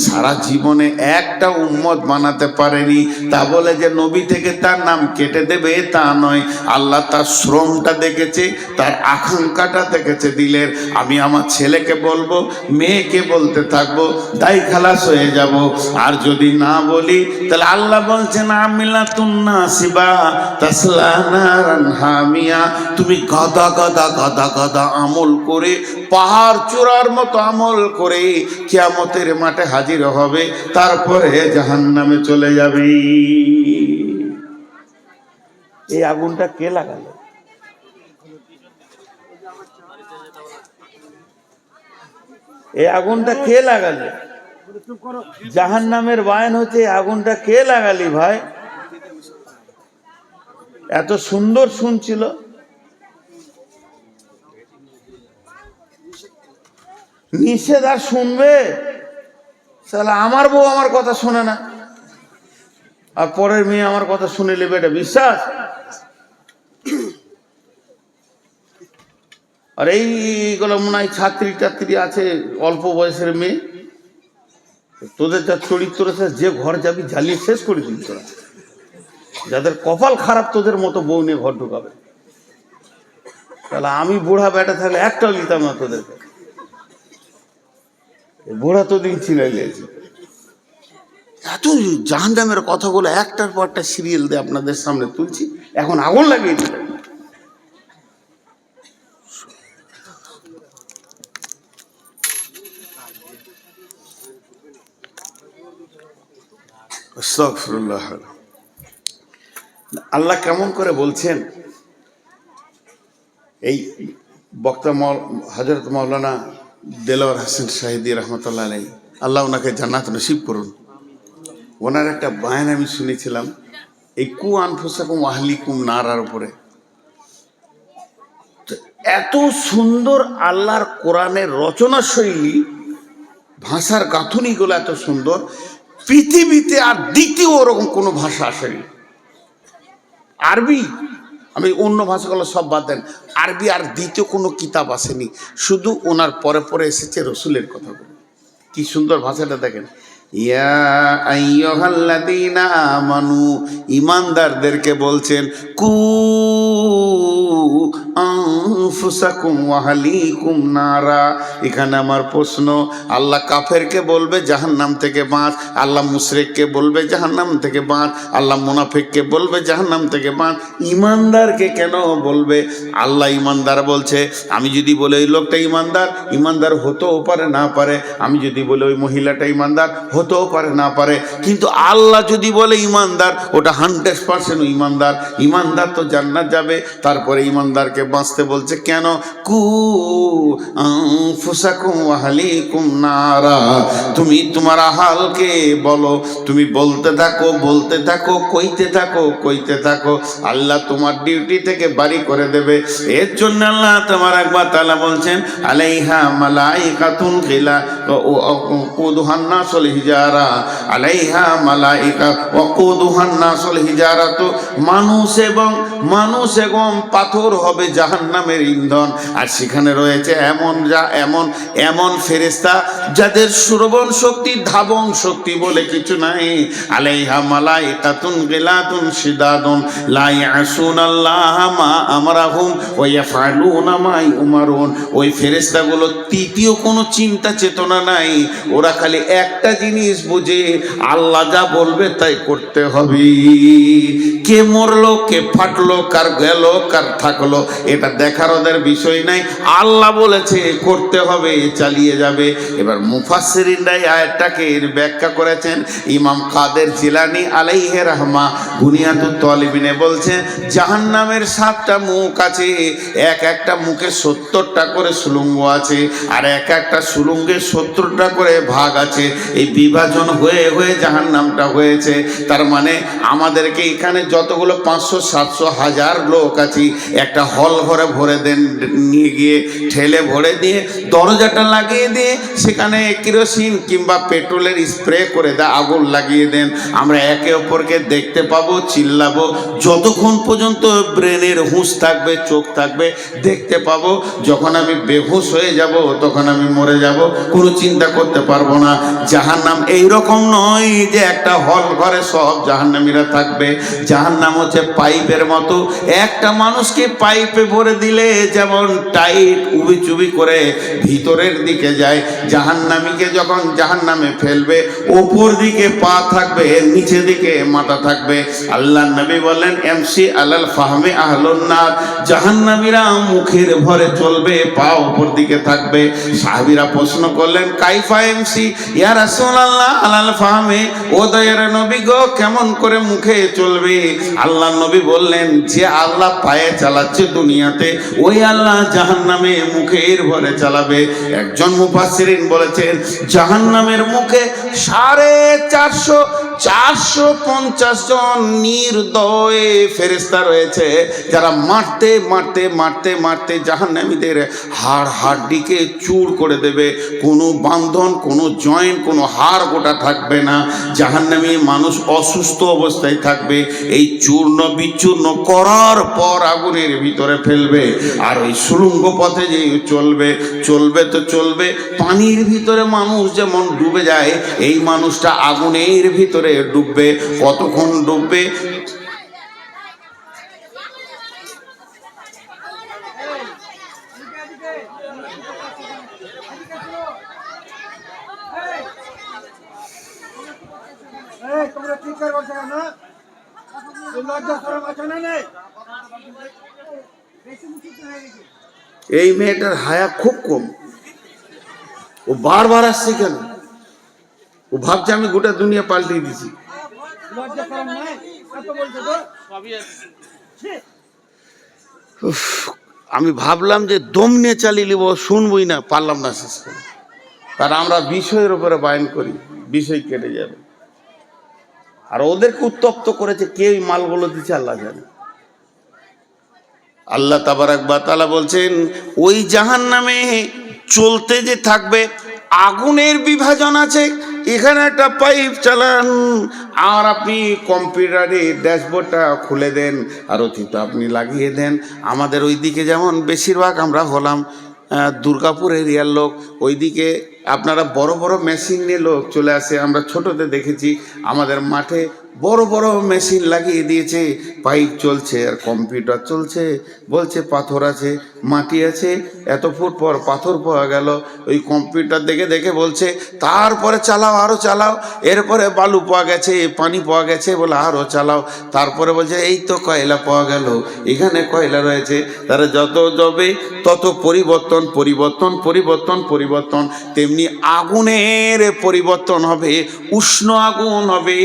সারা জীবনে একটা উম্মত বানাতে পারেনি। তা বলে যে নবী থেকে তার নাম কেটে দেবে তা নয়। আল্লাহ তার শ্রমটা দেখেছে, তার আকাঙ্ক্ষাটা দেখেছে দিলের। আমি আমার ছেলেকে বলবো, মেয়েকে বলতে থাকবো, দাই খালাস হয়ে যাব। আর যদি না বলি, তাহলে আল্লাহ বলছেন, আমিলাতুন নাসিবা তাসলা নারান হামিয়া, তুমি গাদা গাদা গাদা গাদা আমল করে, পাহাড় চূড়ার মতো আমল করে কিয়ামতের মাঠে হাজির হবে, তারপরে জাহান্নামে চলে যাবে। এই আগুনটা কে লাগালো? এই আগুনটা কে লাগালো? জাহান্নামের বায়ান হচ্ছে, আগুনটা কে লাগালি ভাই? এত সুন্দর শুনছিল, নিষেধ আর শুনবে? তাহলে আমার বউ আমার কথা শোনে না, আর পরের মেয়ে আমার কথা শুনে নেবে, এটা বিশ্বাস? আর এইগুলো মনে হয় ছাত্রী টাত্রী আছে, অল্প বয়সের মেয়ে, তোদের যা চরিত্র আছে, যে ঘর যাবি জ্বালিয়ে শেষ করে দিবি তোরা। যাদের কপাল খারাপ তোদের মতো বউ নিয়ে ঘর ঢুকাবে। তাহলে আমি বুড়া বেটা থাকলে একটাও নিতাম না তোদেরকে। বুড়া তো দিন ছিনাইলেছি। এত জাহান্নামের কথাগুলো একটার পর একটা সিরিয়াল দিয়ে আপনাদের সামনে তুলছি, এখন আগুন লাগিয়ে দিল। আস্তাগফিরুল্লাহ। আল্লাহ কেমন করে বলছেন, এই বক্তা হযরত মাওলানা দেলোয়ার হোসেন শাহিদি রহমতুল্লাহ আলাইহি, আল্লাহ ওনাকে জান্নাত নসিব করুন। ওনার একটা বায়ান আমি শুনেছিলাম এই কু আনফুসাকুম ওয়া আহলিকুম নারার উপরে। এত সুন্দর আল্লাহর কোরআনের রচনা শৈলী, ভাষার গাঁথুনিগুলো এত সুন্দর, পৃথিবীতে আর দ্বিতীয় ওরকম কোনো ভাষা আসেনি। আরবি, আমি অন্য ভাষাগুলো সব বাদ দেন, আরবি আর দ্বিতীয় কোনো কিতাব আসেনি, শুধু ওনার পরে পরে এসেছে রসুলের কথাগুলো। কি সুন্দর ভাষাটা দেখেন। ইয়া আইয়ুহাল্লাযীনা আমানু, ঈমানদারদেরকে বলছেন, কু আনফুসাকুম ওয়া আহলিকুম নারা। এখানে আমার প্রশ্ন, আল্লাহ কাফেরকে বলবে জাহান্নাম থেকে বাঁচ, আল্লাহ মুশরিককে বলবে জাহান্নাম থেকে বাঁচ, আল্লাহ মুনাফিককে বলবে জাহান্নাম থেকে বাঁচ, ঈমানদারকে কেন বলবে? আল্লাহ ঈমানদার বলছে, আমি যদি বলে ওই লোকটা ঈমানদার, ঈমানদার হতেও পারে না পারে, আমি যদি বলে ওই মহিলাটা ঈমানদার, হতেও পারে না পারে, কিন্তু আল্লাহ যদি বলে ঈমানদার, ওটা 100% ঈমানদার। ঈমানদার তো জান্নাত যাবে, তারপরে ঈমানদারকে বাঁচতে বলছে বলছে কেন? কু আনফুসাকুম ওয়া আহলিকুম নারা, তুমি তোমার আহালকে বলো, তুমি বলতে থাকো বলতে থাকো, কইতে থাকো কইতে থাকো, আল্লাহ তোমার ডিউটি থেকে বাড়ি করে দেবে। এর জন্য আল্লাহ তাবারাক ওয়া তাআলা বলছেন আলাইহা মালাইকাতুন গিলা ওয়াকুদুহান নাসুল হিজারা, আলাইহা মালাইকা ওয়াকুদুহান নাসুল হিজারা, তো মানুষ এবং পাথর হবে জাহান্নামের ইন্ধন। আর সেখানে রয়েছে এমন ফেরেশতা যাদের শ্রবণ শক্তি, ধাবন শক্তি বলে কিছু নাই। আলাইহা মালাইকাতুন গিলাতুন শিদাদুন লা ইয়াসুনাল্লাহা মা আমরাহুম ওয়া ইয়াফআলুনা মা ইউমারুন। ওই ফেরেশতাগুলো তৃতীয় কোনো চিন্তা চেতনা নাই, ওরা খালি একটা জিনিস বুঝে, আল্লাহ যা বলবে তাই করতে হবে। কে মরলো, কে ফাটলো, কার গেল, কার থাকলো, এটা দেখার ওদের বিষয় নাই। আল্লাহ বলেছে করতে হবে, চালিয়ে যাবে। এবার মুফাসসিরিনরা এই আয়াতটাকে ব্যাখ্যা করেছেন। ইমাম কাদের জিলানী আলাইহি রাহমা বুনিয়াতুত তালিবিনে বলছেন জাহান্নামের 7টা মুখ আছে, এক একটা মুখে 70টা করে সুলুঙ্গ আছে, আর এক একটা সুলুঙ্গে 70টা করে ভাগ আছে। এই বিভাজন হয়ে হয়ে জাহান্নামটা হয়েছে। তার মানে আমাদেরকে এখানে যতগুলো 500 700 1000 লোক আছি, একটা হল ঘরে ভরে দেন, নিয়ে গিয়ে ঠেলে ভরে দিয়ে দরজাটা লাগিয়ে দিয়ে সেখানে কেরোসিন কিংবা পেট্রোলের স্প্রে করে দেয়, আগুন লাগিয়ে দেন, আমরা একে অপরকে দেখতে পাবো, চিল্লাবো, যতক্ষণ পর্যন্ত ব্রেনের হুঁশ থাকবে, চোখ থাকবে, দেখতে পাবো। যখন আমি বেহুশ হয়ে যাব তখন আমি মরে যাব, কোনো চিন্তা করতে পারবো না। জাহান্নাম এইরকম নয় যে একটা হল ঘরে সব জাহান্নামীরা থাকবে। জাহান্নাম হচ্ছে পাইপের মতো, একটা মানুষকে পাইপে ভরে দিলে যেমন টাইট উবি চুবি করে ভিতরের দিকে যায়, জাহান্নামীকে যখন জাহান্নামে ফেলবে ওপর দিকে পা থাকবে, নিচে দিকে মাথা থাকবে। আল্লাহ নবী বলেন এমসি আলাল ফাহমে আহলুন নার, জাহান্নামীরা মুখের ভরে চলবে, পা ওপর দিকে থাকবে। সাহাবীরা প্রশ্ন করলেন কাইফা এমসি ইয়া রাসূলুল্লাহ আলাল ফাহমে, ও দয়ার নবী গো কেমন করে মুখে চলবে? আল্লাহ নবী বললেন যে আল্লাহ পায়ে চালাচ্ছে দুনিয়াতে, ওই আল্লাহ জাহান্নামে মুখের ভরে চালাবে। একজন মুফাসসিরিন বলেছেন জাহান্নামের মুখে 450 জন নির্দয় ফেরেশতা রয়েছে, যারা মারতে মারতে মারতে মারতে জাহান্নামীদের হাড়ডিকে চূর করে দেবে। কোনো বান্ধন, কোনো জয়েন্ট, কোনো হাড় গোটা থাকবে না। জাহান্নামী মানুষ অসুস্থ অবস্থায় থাকবে। এই চূর্ণ বিচূর্ণ করার পর আগুনের ভিতরে ফেলবে। আর ওই সুলঙ্গ পথে যে চলবে তো চলবে, পানির ভিতরে মানুষ যেমন ডুবে যায়, এই মানুষটা আগুনের ভিতরে ডুববে। কতক্ষণ ডুববে? তোমরা ঠিক করে বলছো না, লজ্জা শরম আছে না নেই? এই মেয়েটার হায়া খুব কম, ও বারবার আসছে কেন? ও ভাবছে আমি গোটা দুনিয়া পাল্টে দিছি। লজ্জা শরম নাই, কত বলছো গো? আমি ভাবলাম যে দম নিয়ে চালিয়ে নিব, শুনবই না, পারলাম না শেষ করে। কারণ আমরা বিষয়ের উপরে বায়ন করি, বিষয় কেটে যাবে। আর ওদেরকে উত্তপ্ত করেছে কে, ওই মালগুলো দিচ্ছে আল্লাহ জানে। আল্লাহ তাবারাক ওয়া তাআলা বলছেন ওই জাহান্নামে চলতে যে থাকবে, আগুনের বিভাজন আছে। এখানে একটা পাইপ চালান, আর আপনি কম্পিউটারে ড্যাশবোর্ডটা খুলে দেন, আর অতীত আপনি লাগিয়ে দেন। আমাদের ওইদিকে যেমন বেশিরভাগ আমরা হলাম দুর্গাপুর এরিয়ার লোক, ওইদিকে আপনারা বড় বড় মেশিন নিয়ে লোক চলে আসে। আমরা ছোটতে দেখেছি আমাদের মাঠে বড় বড় মেশিন লাগিয়ে দিয়েছে, পাইপ চলছে আর কম্পিউটার চলছে। বলছে পাথর আছে, মাটি আছে, এত ফুট পর পাথর পাওয়া গেল। ওই কম্পিউটার দেখে দেখে বলছে তারপরে চালাও, আরও চালাও। এরপরে বালু পাওয়া গেছে, পানি পাওয়া গেছে, বলে আরও চালাও। তারপরে বলছে এই তো কয়লা পাওয়া গেল, এখানে কয়লা রয়েছে। তারা যত যাবে তত পরিবর্তন পরিবর্তন পরিবর্তন পরিবর্তন। তেমনি তেমনি আগুনের পরিবর্তন হবে, উষ্ণ আগুন হবে,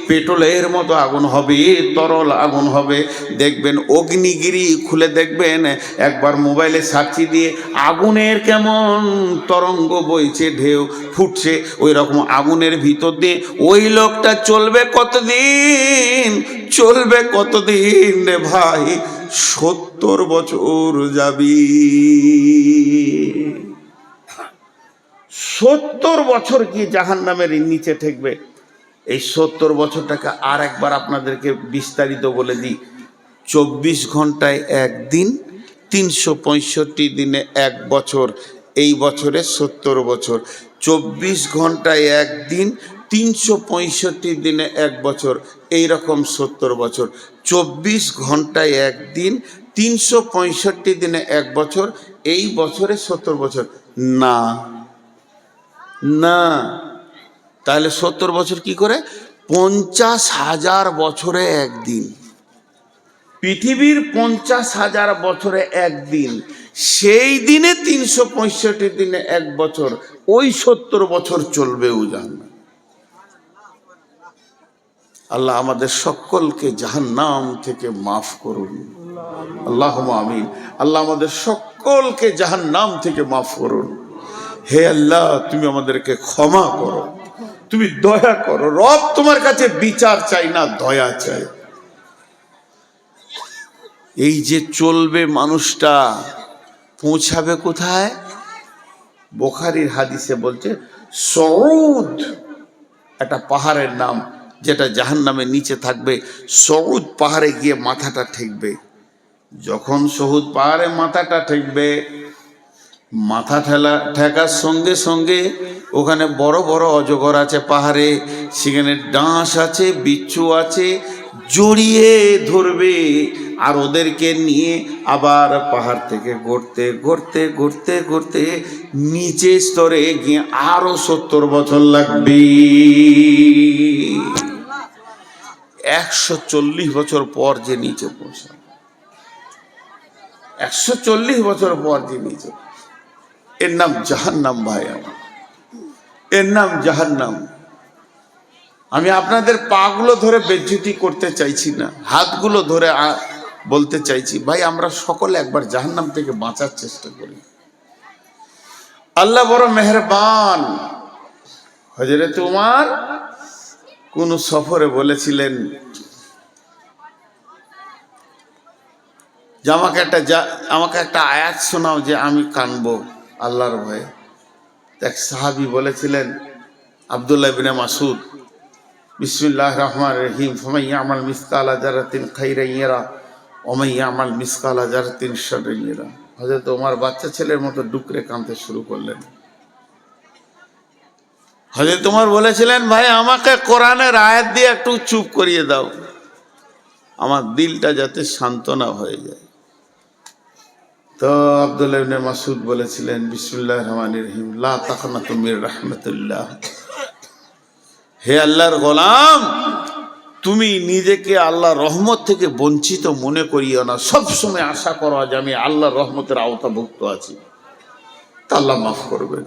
পেট্রোলের মতো আগুন হবে, তরল আগুন হবে। দেখবেন অগ্নিগিরি খুলে দেখবেন, একবার মোবাইলে সার্চি দিয়ে আগুনের কেমন তরঙ্গ বইছে, ঢেউ ফুটছে, ওই রকম আগুনের ভিতর দিয়ে ওই লোকটা চলবে কতদিন, চলবে কতদিন রে ভাই, 70 বছর যাবি। 70 বছর কি জাহান্নামের নিচে ঠেকবে। এই 70 বছরটাকে আর একবার আপনাদেরকে বিস্তারিত বলে দিই। 24 ঘন্টায় একদিন, 365 দিনে এক বছর। এই বছরে 70 বছর। 24 ঘন্টায় একদিন, 365 দিনে এক বছর, এই রকম 70 বছর। 24 ঘন্টায় একদিন, 365 দিনে এক বছর, এই বছরে 70 বছর না, না। তাহলে 70 বছর কি করে? 50,000 বছরে একদিন। পৃথিবীর 50,000 বছরে একদিন, সেই দিনে 365 দিনে এক বছর, ওই 70 বছর চলবেও জাহান্নাম। আল্লাহ আমাদের সকলকে জাহান্নাম থেকে মাফ করুন, আল্লাহুম্মা আমিন। আল্লাহ আমাদের সকলকে জাহান্নাম থেকে মাফ করুন। হে আল্লাহ, তুমি আমাদেরকে ক্ষমা করো, তুমি দয়া করো। রব তোমার কাছে বিচার চাই না, দয়া চাই। এই যে চলবে মানুষটা, পৌঁছাবে কোথায়? বুখারীর হাদিসে বলছে সউদ, একটা পাহাড়ের নাম, যেটা জাহান্নামের নিচে থাকবে। সউদ পাহাড়ে গিয়ে মাথাটা ঠেকবে। যখন সউদ পাহাড়ে মাথাটা ঠেকবে, মাথা ঠেকার সঙ্গে সঙ্গে ওখানে বড় বড় অজগর আছে পাহাড়ে, সেখানে ডাঁশ আছে, বিচ্ছু আছে, জড়িয়ে ধরবে। আর ওদেরকে নিয়ে আবার পাহাড় থেকে গড়তে গড়তে গড়তে গড়তে নিচে স্তরে গিয়ে আরো 70 বছর লাগবে। 140 বছর পর যে নিচে পৌঁছাবে, 140 বছর পর যে নিচে, এর নাম জাহান্নাম। ভাই আমার, এর নাম জাহান্নাম। আমি আপনাদের পাগুলো ধরে বেজ্জতি করতে চাইছি না, হাতগুলো ধরে বলতে চাইছি, ভাই আমরা সকলে একবার জাহান্নাম থেকে বাঁচার চেষ্টা করি। আল্লাহ বড় মেহেরবান। হযরত উমর কোন সফরে বলেছিলেন যে আমাকে একটা আয়াত শোনাও যে আমি কানবো আল্লাহর ভয়ে। এক সাহাবী বলেছিলেন, আব্দুল্লাহ ইবনে মাসউদ, বিসমিল্লাহির রহমানির রহিম, ফামান ইয়ামাল মিসকালা যারাতিন খাইরান ইয়ারা ওয়া মান ইয়ামাল মিসকালা যারাতিন শাররান ইয়ারা। হযরত ওমর বাচ্চা ছেলের মতো ডুকরে কাঁদতে শুরু করলেন। হযরত ওমর বলেছিলেন, ভাই আমাকে কোরআনের আয়াত দিয়ে একটু চুপ করিয়ে দাও, আমার দিলটা যাতে সান্ত্বনা হয়ে যায়। তো আব্দুল্লাহ ইবনে মাসউদ বলেছিলেন, বিসমিল্লাহির রহমানির রহিম, লা তাকনাতু মির রাহমাতিল্লাহ। হে আল্লাহর গোলাম, তুমি নিজেকে আল্লাহর রহমত থেকে বঞ্চিত মনে করিও না। সবসময় আশা করো যে আমি আল্লাহর রহমতের আওতাভুক্ত আছি, তা আল্লাহ মাফ করবেন।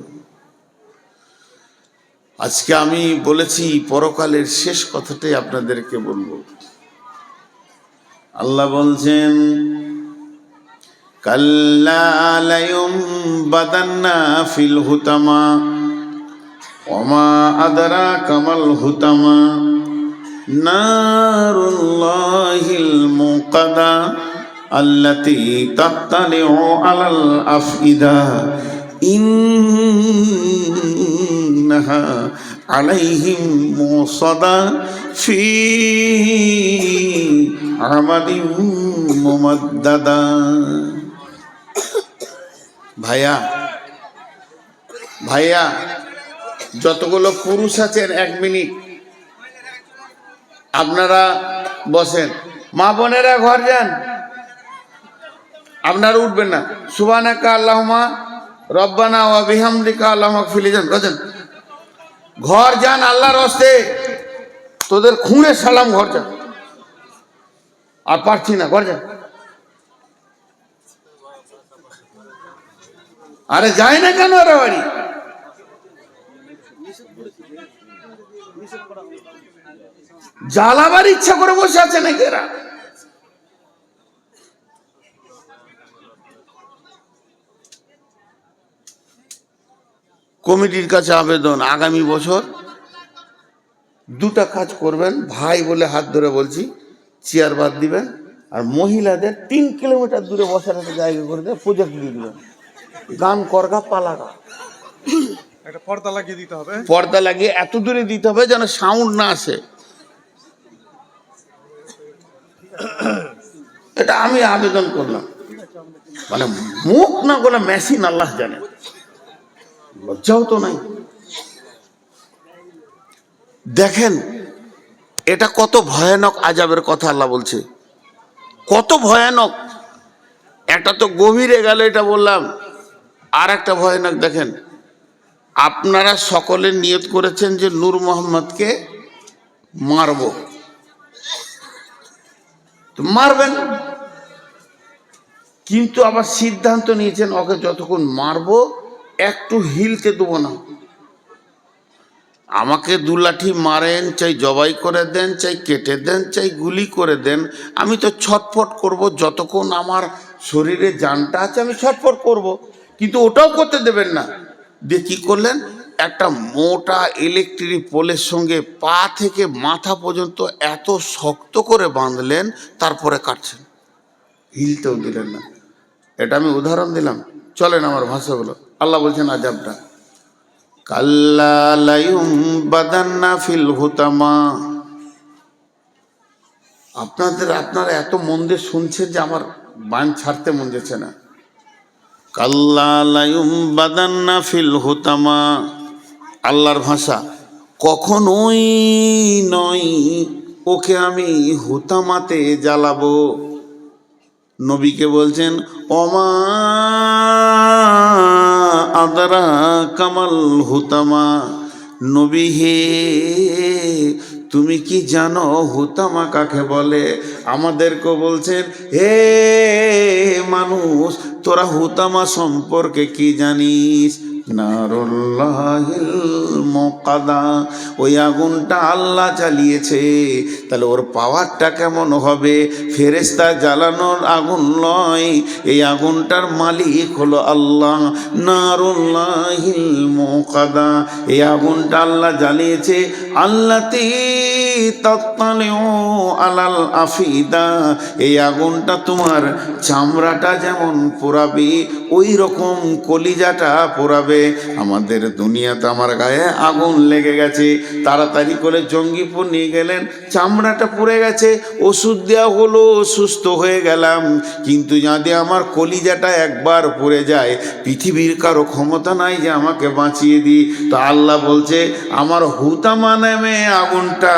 আজকে আমি বলেছি পরকালের শেষ কথাটাই আপনাদেরকে বলবো। আল্লাহ বলছেন, কাল্লা লায়ুমবাদান্না ফিল হুতামা ওয়া মা আদরাকা মাল হুতামা নারুল্লাহিল মুকাদা আল্লাতী তাত্তালিউ আলাল আফইদা ইন্নাহা আলাইহিম মুসাদা ফি আমাদিন মুমাদ্দাদা। ভাইয়া ভাইয়া, যতগুলো পুরুষ আছেন, 1 মিনিট আপনারা বসেন। মা বোনেরা ঘর যান, আপনারা উঠবেন না। সুবহানাকা আল্লাহুম্মা রব্বানা ওয়া বিহামদিকা আল্লাহুম্মা গফির লি যান, ঘর যান আল্লাহর হস্তে। তোদের খুঁড়ে সালাম, ঘর যান। আর পারছি না, ঘর যান। আরে যায় না কেন ওরা বাড়ি? জ্বালাবার ইচ্ছা করে বসে আছে নাকি এরা? কমিটির কাছে আবেদন, আগামী বছর দুটা কাজ করবেন, ভাই বলে হাত ধরে বলছি, চেয়ার বাদ দিবেন আর মহিলাদের 3 কিলোমিটার দূরে বসার একটা জায়গা করে দিয়ে প্রজেক্ট দিয়ে দিবেন, গান করগা পালাগা, একটা পর্দা লাগিয়ে দিতে হবে। পর্দা লাগিয়ে এত দূরে দিতে হবে যেন সাউন্ড না আসে। এটা আমি আবেদন করলাম, মানে মুখ না বলে মেশিন আল্লাহ জানে, লজ্জাও তো নাই। দেখেন এটা কত ভয়ানক আযাবের কথা আল্লাহ বলছে, কত ভয়ানক। একটা তো গভীরে গেল, এটা বললাম। আর একটা ভয়ানক দেখেন, আপনারা সকলে নিয়ত করেছেন যে নূর মোহাম্মদকে মারব, তো মারবেন, কিন্তু আবার সিদ্ধান্ত নিয়েছেন ওকে যতক্ষণ মারবো একটু হিলতে দেবো না। আমাকে 2 লাঠি মারেন, চাই জবাই করে দেন, চাই কেটে দেন, চাই গুলি করে দেন, আমি তো ছটফট করব, যতক্ষণ আমার শরীরে জানটা আছে আমি ছটফট করব, কিন্তু ওটাও করতে দেবেন না। দিয়ে কি করলেন, একটা মোটা ইলেকট্রিক পোলের সঙ্গে পা থেকে মাথা পর্যন্ত এত শক্ত করে বাঁধলেন, তারপরে কাটছেন, হিলতেও দিলেন না। এটা আমি উদাহরণ দিলাম, চলেন আমার ভাষাগুলো। আল্লাহ বলছেন আযাবটা, কাল্লা লায়ুমবাদান্না ফিল হুতামা। আপনারা এত মন দিয়ে শুনছেন যে আমার বান ছাড়তে মন যাচ্ছে না। কাল্লা লায়ুমবাদান্না ফিল হুতামা, আল্লাহর ভাষা, কখনোই নয় ওকে আমি হুতামাতে জ্বালাবো। নবীকে বলছেন ওমা আদরা কামাল হুতামা, নবী হে তুমি কি জানো হুতামা কাকে বলে? আমাদেরকে বলছেন হে মানুষ, তোরা হুতামা সম্পর্কে কি জানিস? নারুল্লাহিল মুকাদা, ওই আগুনটা আল্লাহ জ্বালিয়েছে, তাহলে ওর পাওয়ারটা কেমন হবে? ফেরেশতা জ্বালানোর আগুন নয়, এই আগুনটার মালিক হলো আল্লাহ। নারুল্লাহিল মুকাদা, এই আগুনটা আল্লাহ জ্বালিয়েছে। আল্লাতি তাত্তালিউ আলাল আফিদা, এই আগুনটা তোমার চামড়াটা যেমন পোড়াবে ওই রকম কলিজাটা পোড়াবে। আমাদের দুনিয়াতে আমার গায়ে আগুন লেগে গেছে, তাড়াতাড়ি করে জঙ্গিপুর নিয়ে গেলেন, চামড়াটা পুড়ে গেছে, ওষুধ দেওয়া হলো, সুস্থ হয়ে গেলাম, কিন্তু যদি আমার কলিজাটা একবার পুড়ে যায়, পৃথিবীর কারো ক্ষমতা নাই যে আমাকে বাঁচিয়ে দিই। তো আল্লাহ বলছে আমার হুতামা নামে আগুনটা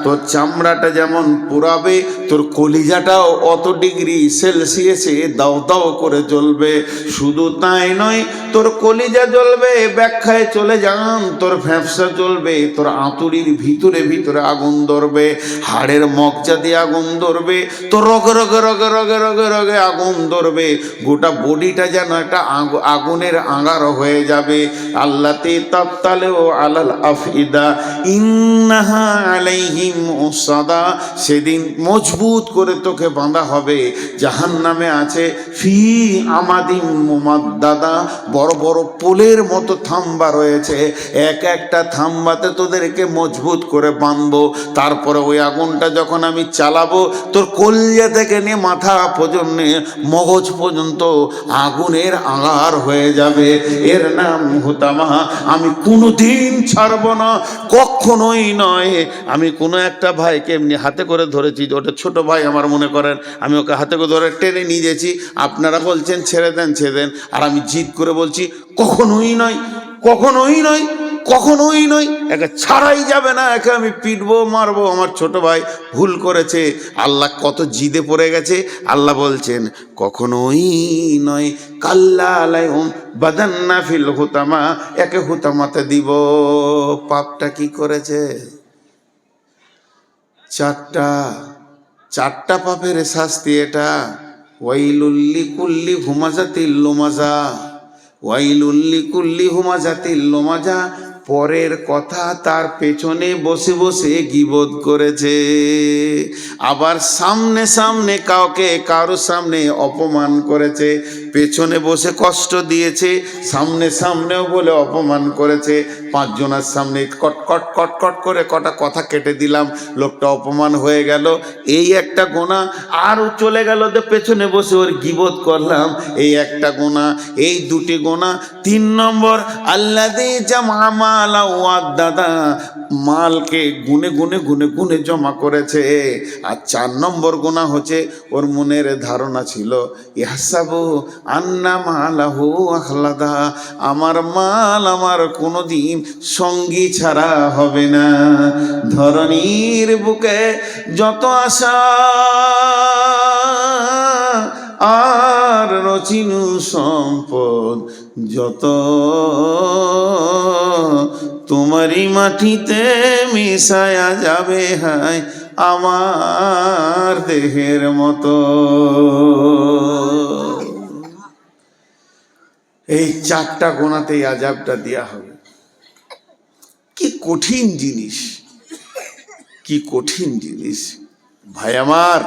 তোর চামড়াটা যেমন পোড়াবে, তোর কলিজাটাও অত ডিগ্রি সেলসিয়াসে দাও দাও করে জ্বলবে। শুধু তাই নয়, তোর কলিজা জ্বলবে, ব্যাখ্যায় চলে যান, তোর ফ্যাপসা জ্বলবে, তোর আঁতুড়ির ভিতরে ভিতরে আগুন ধরবে, হাড়ের মগজা দিয়ে আগুন ধরবে, তোর রগে রগে রগে রগে রগে রগে আগুন ধরবে, গোটা বডিটা যেন একটা আগুনের আঙার হয়ে যাবে। আল্লাতে তাত্তালেও আলাল আফিদা ইন্নাহা আলাইহিম উসাদা, সেদিন মজবুত করে তোকে বাঁধা হবে। জাহান্নামে আছে ফি আমাদিম মুমাদ্দাদা, বড় বড় পোলের মতো থাম্বা রয়েছে, এক একটা থাম্বাতে তোদেরকে মজবুত করে বাঁধবো। তারপরে ওই আগুনটা যখন আমি চালাবো, তোর কলিজা থেকে নিয়ে মাথা পর্যন্ত মগজ পর্যন্ত আগুনের আঙার হয়ে যাবে। এর নাম হুতামা। আমি কোনোদিন ছাড়বো না, কখনোই নয়। আমি কোনো একটা ভাইকে এমনি হাতে করে ধরেছি, ওটা ছোট ভাই আমার মনে করেন, আমি ওকে হাতে করে ধরে টেনে নিয়ে গেছি, আপনারা বলছেন ছেড়ে দেন ছেড়ে দেন, আর আমি জিদ করে বলছি কখনোই নয়, কখনোই নয়, কখনোই নয়, একে ছাড়াই যাবে না, একে আমি পিটবো মারবো। আমার ছোট ভাই ভুল করেছে, আল্লাহ কত জিদে পড়ে গেছে। আল্লাহ বলছেন কখনোই নয়, কাল্লা আলাইহুম বাদান্না ফিল হুতামা, একে হুতামাতে দিব। পাপটা কি করেছে? চারটা পাপের শাস্তি এটা। ওয়াইলুল্লি কুল্লি হুমাজাতিল লুমাজা, ওয়াইলুল্লি কুল্লি হুমাজাতিল লুমাজা, পরের কথা তার পেছনে বসে বসে গীবত করেছে, আবার সামনে সামনে কারো সামনে অপমান করেছে, পেছনে বসে কষ্ট দিয়েছে, সামনে সামনেও বলে অপমান করেছে। পাঁচজনের সামনে কট কট কট কট করে কটা কথা কেটে দিলাম, লোকটা অপমান হয়ে গেল, এই একটা গোনা। আরও চলে গেল যে পেছনে বসে ওর গীবত করলাম, এই একটা গোনা। এই দুটি গোনা। 3 নম্বর আল্লাযী জামা মালা ওয়াদ্দাদা, মালকে গুনে গুনে গুনে গুনে জমা করেছে। আর 4 নম্বর গোনা হচ্ছে ওর মনের ধারণা ছিল ইয়াহসাবু আন্না মালাহু আখলাদা, আমার মাল আমার কোনোদিন সঙ্গী ছাড়া হবে না। ধরণীর বুকে যত আশা আর রচিনু সম্পদ যত, তোমারই মাটিতে মিশায়া যাবে হায় আমার দেহের মতো। এই 4টা গোনাতেই আযাবটা দেয়া হবে। কি কঠিন জিনিস, কি কঠিন জিনিস ভাই আমার।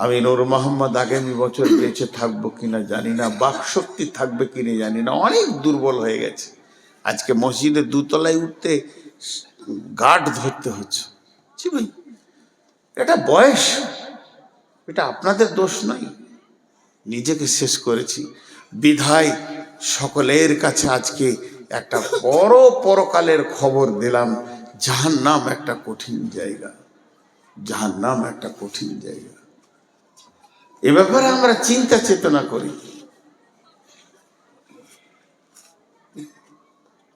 আমি নূর মোহাম্মদ আগামী বছর বেঁচে থাকবো কিনা জানি না, বাকশক্তি থাকবে কিনা জানি না, অনেক দুর্বল হয়ে গেছে। আজকে মসজিদের 2 তলায় উঠতে গার্ড ধরতে হচ্ছে। ভাই এটা বয়স, এটা আপনাদের দোষ নয়, নিজেকে শেষ করেছি বিধায় সকলের কাছে আজকে একটা বড় পরকালের খবর দিলাম। জাহান্নাম একটা কঠিন জায়গা, জাহান্নাম একটা কঠিন জায়গা। এ ব্যাপারে আমরা চিন্তা চেতনা করি।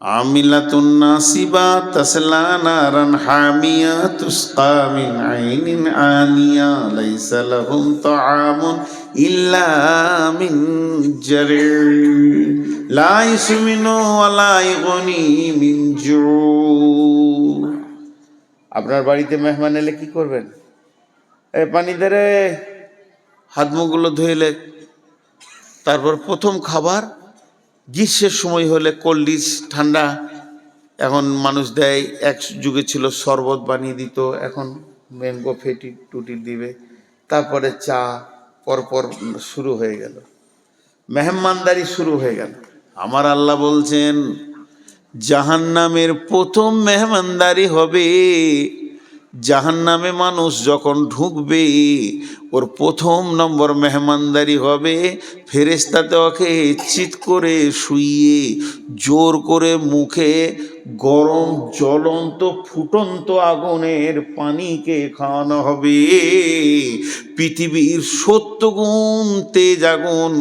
আমিলাতুন নাসিবা তাসলা নারান হামিয়া তুসকা মিন আইনিন আনিয়া লাইসা লাহুম তাআমুন ইল্লা মিন জারি লা ইসমিনু ওয়া লা ইগনি মিন জু। আপনার বাড়িতে মেহমান এলে কি করবেন? এই পানি দে রে, হাত মুখগুলো ধুইলে, তারপর প্রথম খাবার। গ্রীষ্মের সময় হলে কোল্ড ড্রিঙ্কস ঠান্ডা, এখন মানুষ দেয়, এক যুগে ছিল শরবত বানিয়ে দিত, এখন ম্যাঙ্গো ফেটি টুটি দিবে, তারপরে চা, পরপর শুরু হয়ে গেল, মেহমানদারি শুরু হয়ে গেল। আমার আল্লাহ বলছেন জাহান্নামের প্রথম মেহমানদারি হবে, জাহান্নামে মানুষ যখন ঢুকবে ওর 1 নম্বর মেহমানদারি হবে ফেরেশতাতে ওকে চিৎ করে শুইয়ে জোর করে মুখে গরম জ্বলন্ত ফুটন্ত আগুনের পানিকে খাওয়ানো হবে। পৃথিবীর 70 গুণ তেজ আগুন।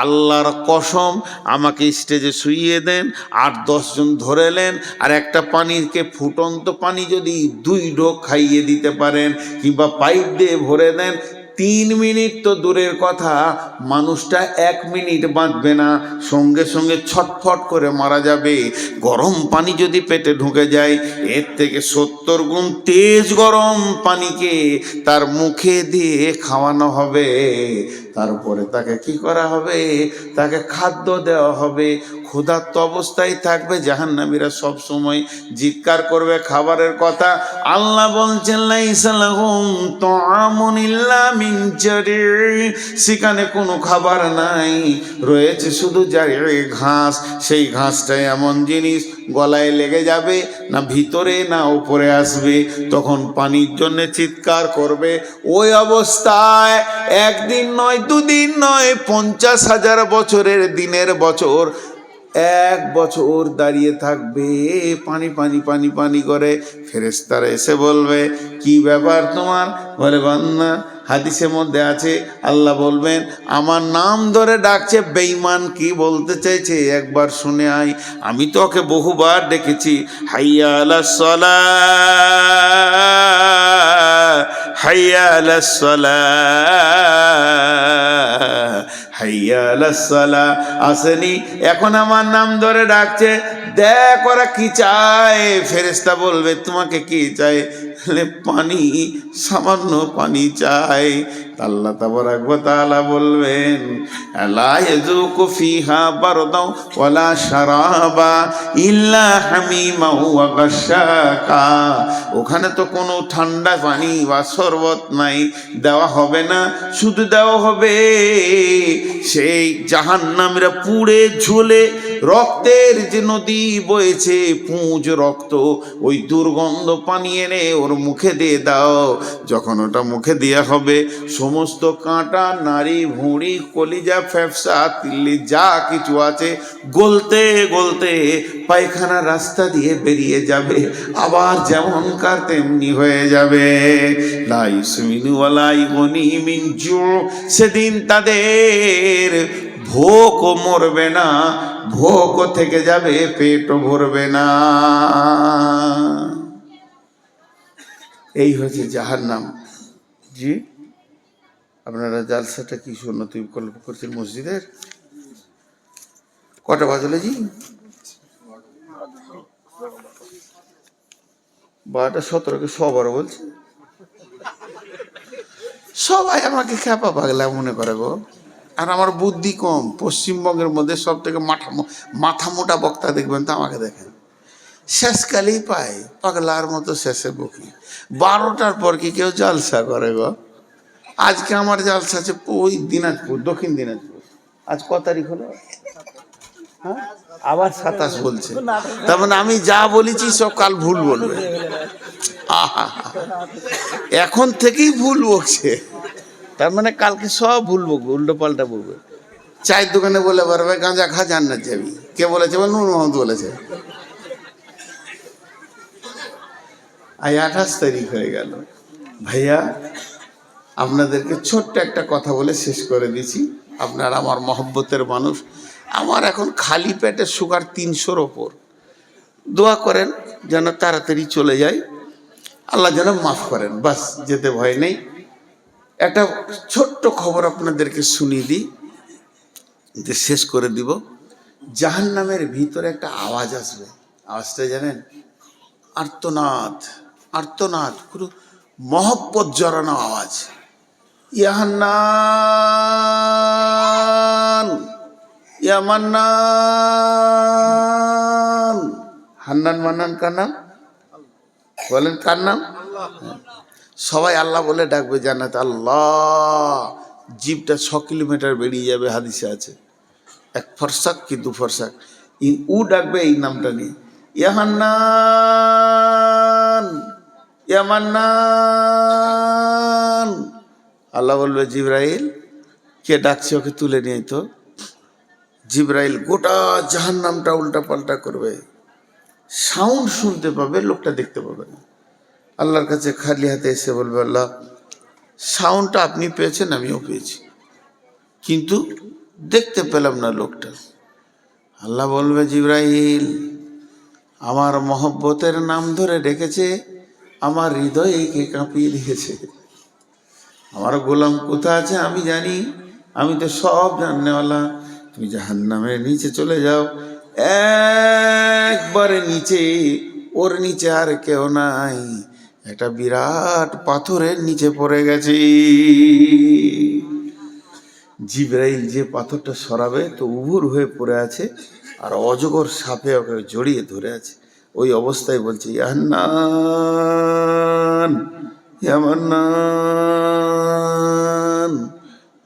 আল্লাহর কসম, আমাকে স্টেজে শুইয়ে দেন, 8-10 জন ধরেলেন, আর একটা পানিকে ফুটন্ত পানি যদি 2 ঢোক খাইয়ে দিতে পারেন কিংবা পাইপ দিয়ে ভরে দেন, 3 মিনিট তো দূরের কথা, মানুষটা 1 মিনিট বাঁচবে না, সঙ্গে সঙ্গে ছটফট করে মারা যাবে। গরম পানি যদি পেটে ঢুকে যায়, এর থেকে 70 গুণ তেজ গরম পানিকে তার মুখে দিয়ে খাওয়ানো হবে। তারপরে তাকে কি করা হবে? তাকে খাদ্য দেওয়া হবে। ক্ষুধার্ত অবস্থায় থাকবে। জাহান্নামীরা সব সময় জিৎকার করবে খাবারের কথা। আল্লাহ বলছেন লাইসা লাহুম তাআমুন ইল্লা মিন জারি, সেখানে কোনো খাবার নাই, রয়েছে শুধু জারি ঘাস। সেই ঘাসটাই এমন জিনিস গলায় লেগে যাবে, না ভিতরে না উপরে আসবে, তখন পানির জন্য চিৎকার করবে। ওই অবস্থায় 1 দিন নয়, 2 দিন নয়, 50,000 বছরের দিনের বছর, 1 বছর দাঁড়িয়ে থাকবে পানি পানি পানি পানি করে। ফেরেশতারা এসে বলবে কি ব্যাপার তোমার? বলে বান্দা, হাদিসের মধ্যে আছে আল্লাহ বলবেন আমার নাম ধরে ডাকছে, বেঈমান কি বলতে চাইছে একবার শুনে আয়। আমি তো ওকে বহুবার ডেকেছি, হাইয়া আলাস সালাহ, হাইয়া আলাস সালাহ, হাইয়া আলাস সালাহ। আসেনি, এখন আমার নাম ধরে ডাকছে, দেখ ওরা কি চায়। ফেরেশতা বলবে তোমাকে কি চাই? পানি, সামান্য পানি চায়, আল্লাহ তাবারাক ওয়া তাআলা বলবেন লা ইয়াযুকু ফিহা বারদাও ওয়ালা শারাবা ইল্লা হামিমা ওয়া গাশশাকা। ওখানে তো কোনো ঠান্ডা পানি বা শরবত নাই, দেওয়া হবে না, শুধু দেওয়া হবে সেই জাহান্নামীরা পুড়ে ঝুলে রক্তের যে নদী বয়েছে, পুঁজ রক্ত, ওই দুর্গন্ধ পানি এনে ওর মুখে দিয়ে দাও। যখন ওটা মুখে দেওয়া হবে, সমস্ত কাঁটা, নাড়ি, ভুঁড়ি, কলিজা, ফ্যাফসা, তিল্লি যা কিছু আছে গলতে গলতে পায়খানা রাস্তা দিয়ে বেরিয়ে যাবে, আবার যেমনকার তেমনি হয়ে যাবে। লা ইউসমিনু ওয়া লা ইগুনি মিন জু। সেদিন তাদের ভোকও মরবে না, ভোকও থেকে যাবে, পেটও ভরবে না। এই হচ্ছে জাহান্নাম। জি, আপনারা জালসাটা কি সুন্নতি বিকল্প করছেন মসজিদের? কটা বাজলে জি? 12:17 সবারও বলছে। সবাই আমাকে খ্যাপা পাগলা মনে করে গো। আর আমার বুদ্ধি কম। পশ্চিমবঙ্গের মধ্যে সব থেকে মাথা মোটা বক্তা দেখবেন তো আমাকে দেখেন, শেষকালেই পায় পাগলার মতো শেষে বকি। 12টার পর কি কেউ জালসা করে গো? আজকে আমার জালসা আছে ওই দিনাজপুর, দক্ষিণ দিনাজপুর। আজ ক তারিখ হলো? হ্যাঁ, আবার 27 বলছে। তার মানে আমি যা বলেছি সব কাল ভুল বলবে। আহা, এখন থেকেই ভুল বকছে, তার মানে কালকে সব ভুল বকবে, উল্টো পাল্টা বলবে। চায়ের দোকানে বলে পারবে গাঁজা খা জান্নাত যাবি। কে বলেছে? নূর মোহাম্মদ বলেছে। আজ 28 তারিখ হয়ে গেল। ভাইয়া, আপনাদেরকে ছোট্ট একটা কথা বলে শেষ করে দিছি। আপনারা আমার মহব্বতের মানুষ। আমার এখন খালি পেটে সুগার 300-র ওপর। দোয়া করেন যেন তাড়াতাড়ি চলে যায়, আল্লাহ যেন মাফ করেন, বাস, যেতে ভয় নেই। একটা ছোট্ট খবর আপনাদেরকে শুনিয়ে দিই, যে শেষ করে দিব। জাহান্নামের ভিতরে একটা আওয়াজ আসবে। আওয়াজটা জানেন? আর্তনাদ, আর্তনাদ, পুরো মহব্বত জড়ানো আওয়াজ। ইয়া হান্নান, ইয়া মান্নান। হান্নান মান্নান কার নাম? বলেন কার নাম? সবাই আল্লাহ বলে ডাকবে জান্নাত। আল্লাহ, জিভটা 6 কিলোমিটার বেরিয়ে যাবে, হাদিসে আছে। 1 ফরসাক কি 2 ফরসাক উ ডাকবে এই নামটা নিয়ে, ইয়া হান্নান, ইয়া মান্নান। আল্লাহ বলবে জিবরাইল, কে ডাকছে ওকে তুলে নিয়ে। তো জিবরাইল গোটা জাহান্নামটা উল্টা পাল্টা করবে, সাউন্ড শুনতে পাবে, লোকটা দেখতে পাবে না। আল্লাহর কাছে খালি হাতে এসে বলবে, আল্লাহ, সাউন্ডটা আপনি পেয়েছেন, আমিও পেয়েছি, কিন্তু দেখতে পেলাম না লোকটা। আল্লাহ বলবে, জিবরাইল, আমার মহব্বতের নাম ধরে ডেকেছে, আমার হৃদয়কে কাঁপিয়ে দিয়েছে। আমার গোলাম কোথা আছে আমি জানি, আমি তো সব জাননেওয়ালা। তুমি জাহান্নামের নিচে চলে যাও, একবারে নিচে, ওর নিচে আর কেউ নাই, একটা বিরাট পাথরের নিচে পড়ে গেছে। জিবরাইল যে পাথরটা সরাবে তো উবুর হয়ে পড়ে আছে, আর অজগর সাপে ওকে জড়িয়ে ধরে আছে। ওই অবস্থায় বলছে, ইয়া হান্নান, ইয়া মান্নান।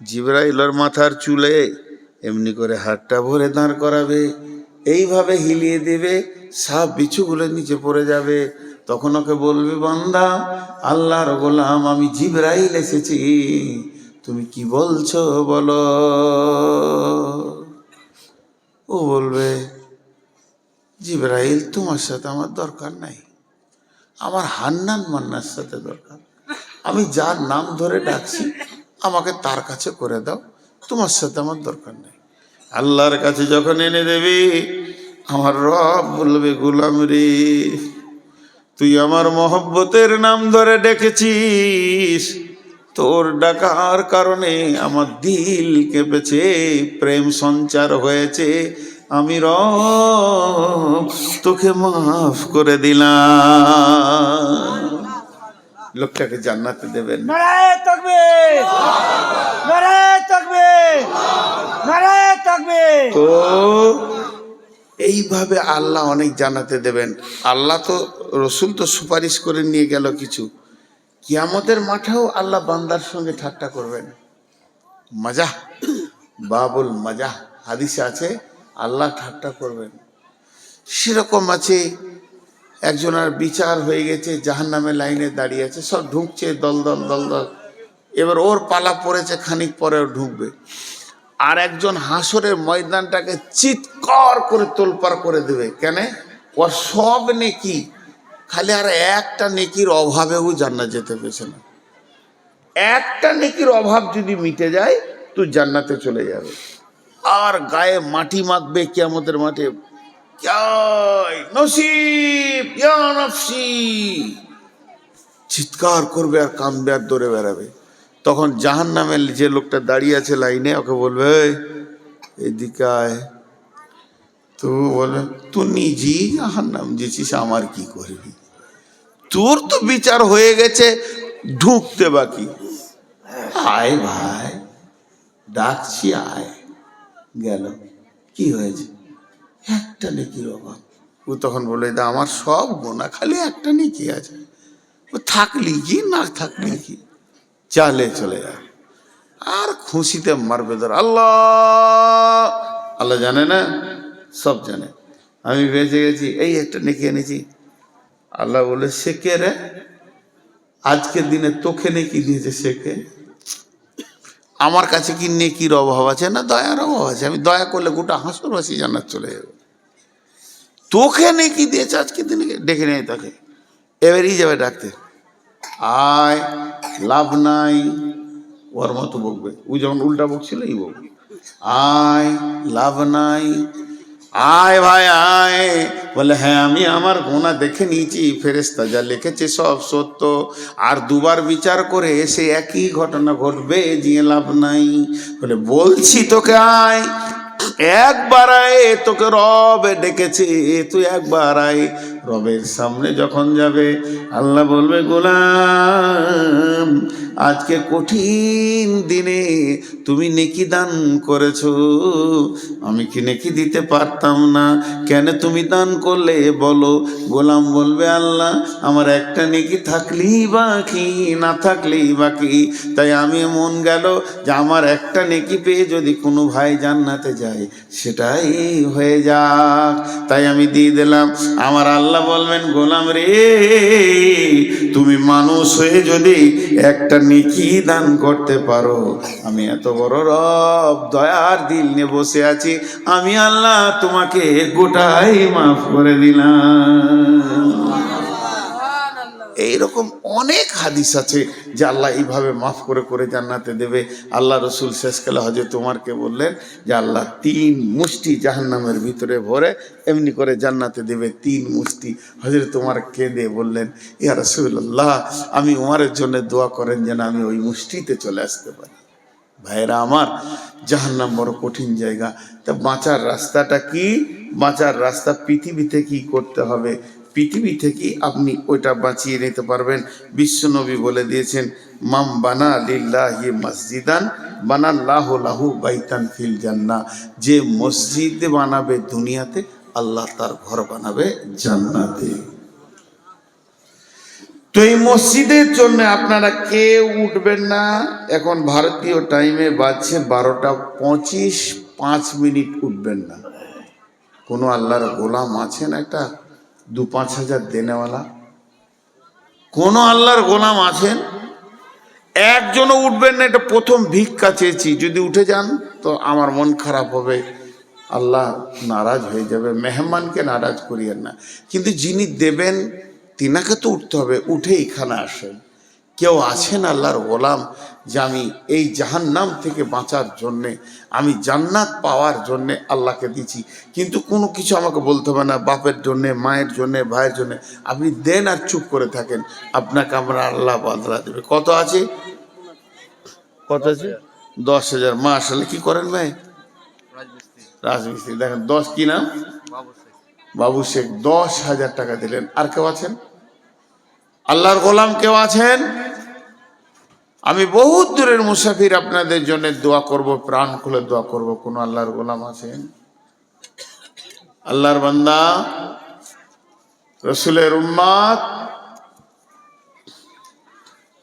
জিবরাইলের মাথার চুলে এমনি করে হাতটা ভরে দাঁড় করাবে, এইভাবে হিলিয়ে দেবে, সাপ বিছুগুলো নিচে পড়ে যাবে। তখন ওকে বলবে, বান্দা, আল্লাহর গোলাম, আমি জিবরাইল এসেছি, তুমি কি বলছো বলো। ও বলবে, জিবরাইল, তোমার সাথে আমার দরকার নাই, আমার হান্নান মান্নার সাথে দরকার। আমি যার নাম ধরে ডাকছি আমাকে তার কাছে করে দাও, তোমার সাথে আমার দরকার নেই। আল্লাহর কাছে যখন এনে দেবে, আমার রব বলবে, গোলাম রে, তুই আমার মহব্বতের নাম ধরে ডেকেছিস, তোর ডাকার কারণে আমার দিল কেঁপেছে, প্রেম সঞ্চার হয়েছে, আমি রব তোকে মাফ করে দিলাম। লোকটাকে জান্নাতে দেবেন। নারায়ে তাকবীর, নারায়ে তাকবীর, নারায়ে তাকবীর। তো এইভাবে আল্লাহ অনেক জান্নাতে দেবেন। আল্লাহ তো, রসুল তো সুপারিশ করে নিয়ে গেল কিছু। কিয়ামতের মাঠেও আল্লাহ বান্দার সঙ্গে ঠাট্টা করবেন। মজা, বাবুল মজা, হাদিসে আছে আল্লাহ ঠাট্টা করবেন। সেরকম আছে, একজনের বিচার হয়ে গেছে, জাহান্নামের লাইনে দাঁড়িয়ে আছে, সব ঢুকছে দল দল দল দল। এবার ওর পালা পড়েছে, খানিক পরে ও ঢুকবে। আর একজন হাসরের ময়দানটাকে চিৎকার করে তোলপাড় করে দেবে। কেন? ওর সব নেকি, খালি আর একটা নেকির অভাবেও জান্নাত যেতে পেরেছে না। একটা নেকির অভাব যদি মিটে যায় তুই জান্নাতে চলে যাবে। আর গায়ে মাটি মাখবে কিয়ামতের মাঠে, নসিব ইয়া নফসি, চিৎকার করবে আর কাঁদবে আর দৌড়ে বেড়াবে। তখন জাহান্নামের যে লোকটা দাঁড়িয়ে আছে লাইনে, ওকে বলবে এদিকে আয়। তো বলবে তুই নিজেই জাহান্নাম যেছিস, আমার কি করবি? তোর তো বিচার হয়ে গেছে, ঢুকতে বাকি। আয় ভাই, ডাকছি আয়। গেল, কি হয়েছে? একটা নেকির অভাব। ও তখন বলে দা আমার সব গোনা, খালি একটা নেকি আছে। ও থাকলি কি না থাকলি কি, চালে চলে যা। আর খুশিতে মারবে ধর। আল্লাহ, আল্লাহ জানে না, সব জানে। আমি বেঁচে গেছি, এই একটা নেকি এনেছি। আল্লাহ বলে সে কে রে? আজকের দিনে তোকে নেকি দিয়েছে সে কে? আমার কাছে কি নেকির অভাব আছে না দয়ার অভাব আছে? আমি দয়া করলে গোটা হাসরবাসী জান্নাত চলে যাবে। তোকে নেকি দিয়েছে আজকের দিনে, ডেকে নেয় তাকে। এবারই যাবে ডাকতে, আয়, লাভ নাই। ওর মতো বকবে, ও যখন উল্টা বকছিল এই বকবে, আয়, লাভ নাই, আয় ভাই আয়। বলে হ্যাঁ আমি আমার গোনা দেখে নিয়েছি, ফেরেশতা যা লিখেছে সব সত্য। আর দুবার বিচার করে এসে একই ঘটনা ঘটবে, যে লাভ নাই। বলে বলছি তোকে আয়, একবার আয়, তোকে রব ডেকেছে, তুই একবার আয়। রবের সামনে যখন যাবে, আল্লাহ বলবে গোলাম আজকে কঠিন দিনে তুমি নেকি দান করেছো, আমি কি নেকি দিতে পারতাম না? কেন তুমি দান করলে বলো? গোলাম বলবে আল্লাহ আমার একটা নেকি থাকলেই বাকি, না থাকলেই বাকি। তাই আমি মন গেল যে আমার একটা নেকি পেয়ে যদি কোনো ভাই জান্নাতে যায় সেটাই হয়ে যাক, তাই আমি দিয়ে দিলাম। আমার আল্লাহ বলবেন গোলাম রে, তুমি মানুষ হয়ে যদি একটা নেকি দান করতে পারো, আমি এত বড় রব দয়ার দিল নিয়ে বসে আছি, আমি আল্লাহ তোমাকে গোটাই মাফ করে দিলাম। এইরকম অনেক হাদিস আছে যে আল্লাহ এইভাবে মাফ করে করে জান্নাতে দেবে। আল্লাহ রসুল শেষকালে হযরত ওমরকে বললেন যে আল্লাহ 3 মুষ্টি জাহান্নামের ভিতরে ভরে এমনি করে জান্নাতে দেবে, 3 মুষ্টি। হযরত ওমর কেঁদে বললেন ইয়া রাসূলুল্লাহ, আমি ওমরের জন্য দোয়া করেন যেন আমি ওই মুষ্টিতে চলে আসতে পারি। ভাইরা আমার, জাহান্নাম বড় কঠিন জায়গা। তা বাঁচার রাস্তাটা কি? বাঁচার রাস্তা পৃথিবীতে কি করতে হবে, পৃথিবী থেকে আপনি ওইটা বাঁচিয়ে নিতে পারবেন। বিশ্বনবী বলে দিয়েছেন মাম বানা লিল্লাহি মসজিদান বানাল্লাহু লাহু বাইতান ফিল জান্নাহ। যে মসজিদ বানাবে দুনিয়াতে, আল্লাহ তার ঘর বানাবে জান্নাতে। তো এই মসজিদের জন্য আপনারা কেউ উঠবেন না। এখন ভারতীয় টাইমে বাজছে 12:25, 5 মিনিট উঠবেন না। কোনো আল্লাহর গোলাম আছেন একটা 2-5 হাজার দেনেওয়ালা? কোনো আল্লাহর গোলাম আছেন? একজনও উঠবেন না। এটা প্রথম ভিক্ষা চেয়েছি, যদি উঠে যান তো আমার মন খারাপ হবে, আল্লাহ নারাজ হয়ে যাবে। মেহমানকে নারাজ করিয়েন না, কিন্তু যিনি দেবেন তিনাকে তো উঠতে হবে। উঠে এখানে আসেন। কেউ আছেন আল্লাহর গোলাম যে আমি এই জাহান্নাম থেকে বাঁচার জন্যে, আমি জান্নাত পাওয়ার জন্যে আল্লাহকে দিচ্ছি, কিন্তু কোনো কিছু আমাকে বলতে হবে না, বাপের জন্যে, মায়ের জন্যে, ভাইয়ের জন্যে। আপনি দেন আর চুপ করে থাকেন, আপনাকে আমরা আল্লাহ বদলা দেবে। কত আছে? কত আছে? 10,000। মাশাআল্লাহ। কি করেন ভাই? রাজমিস্ত্রি। দেখেন 10 কি নাম? বাবু শেখ। 10,000 টাকা দিলেন। আর কেউ আছেন? আল্লাহর গোলাম কেউ আছেন? আমি বহুত দূরের মুসাফির, আপনাদের জন্য দোয়া করব, প্রাণ খুলে দোয়া করব। কোন আল্লাহর গোলাম আছেন? আল্লাহর বান্দা, রসুলের উম্মত,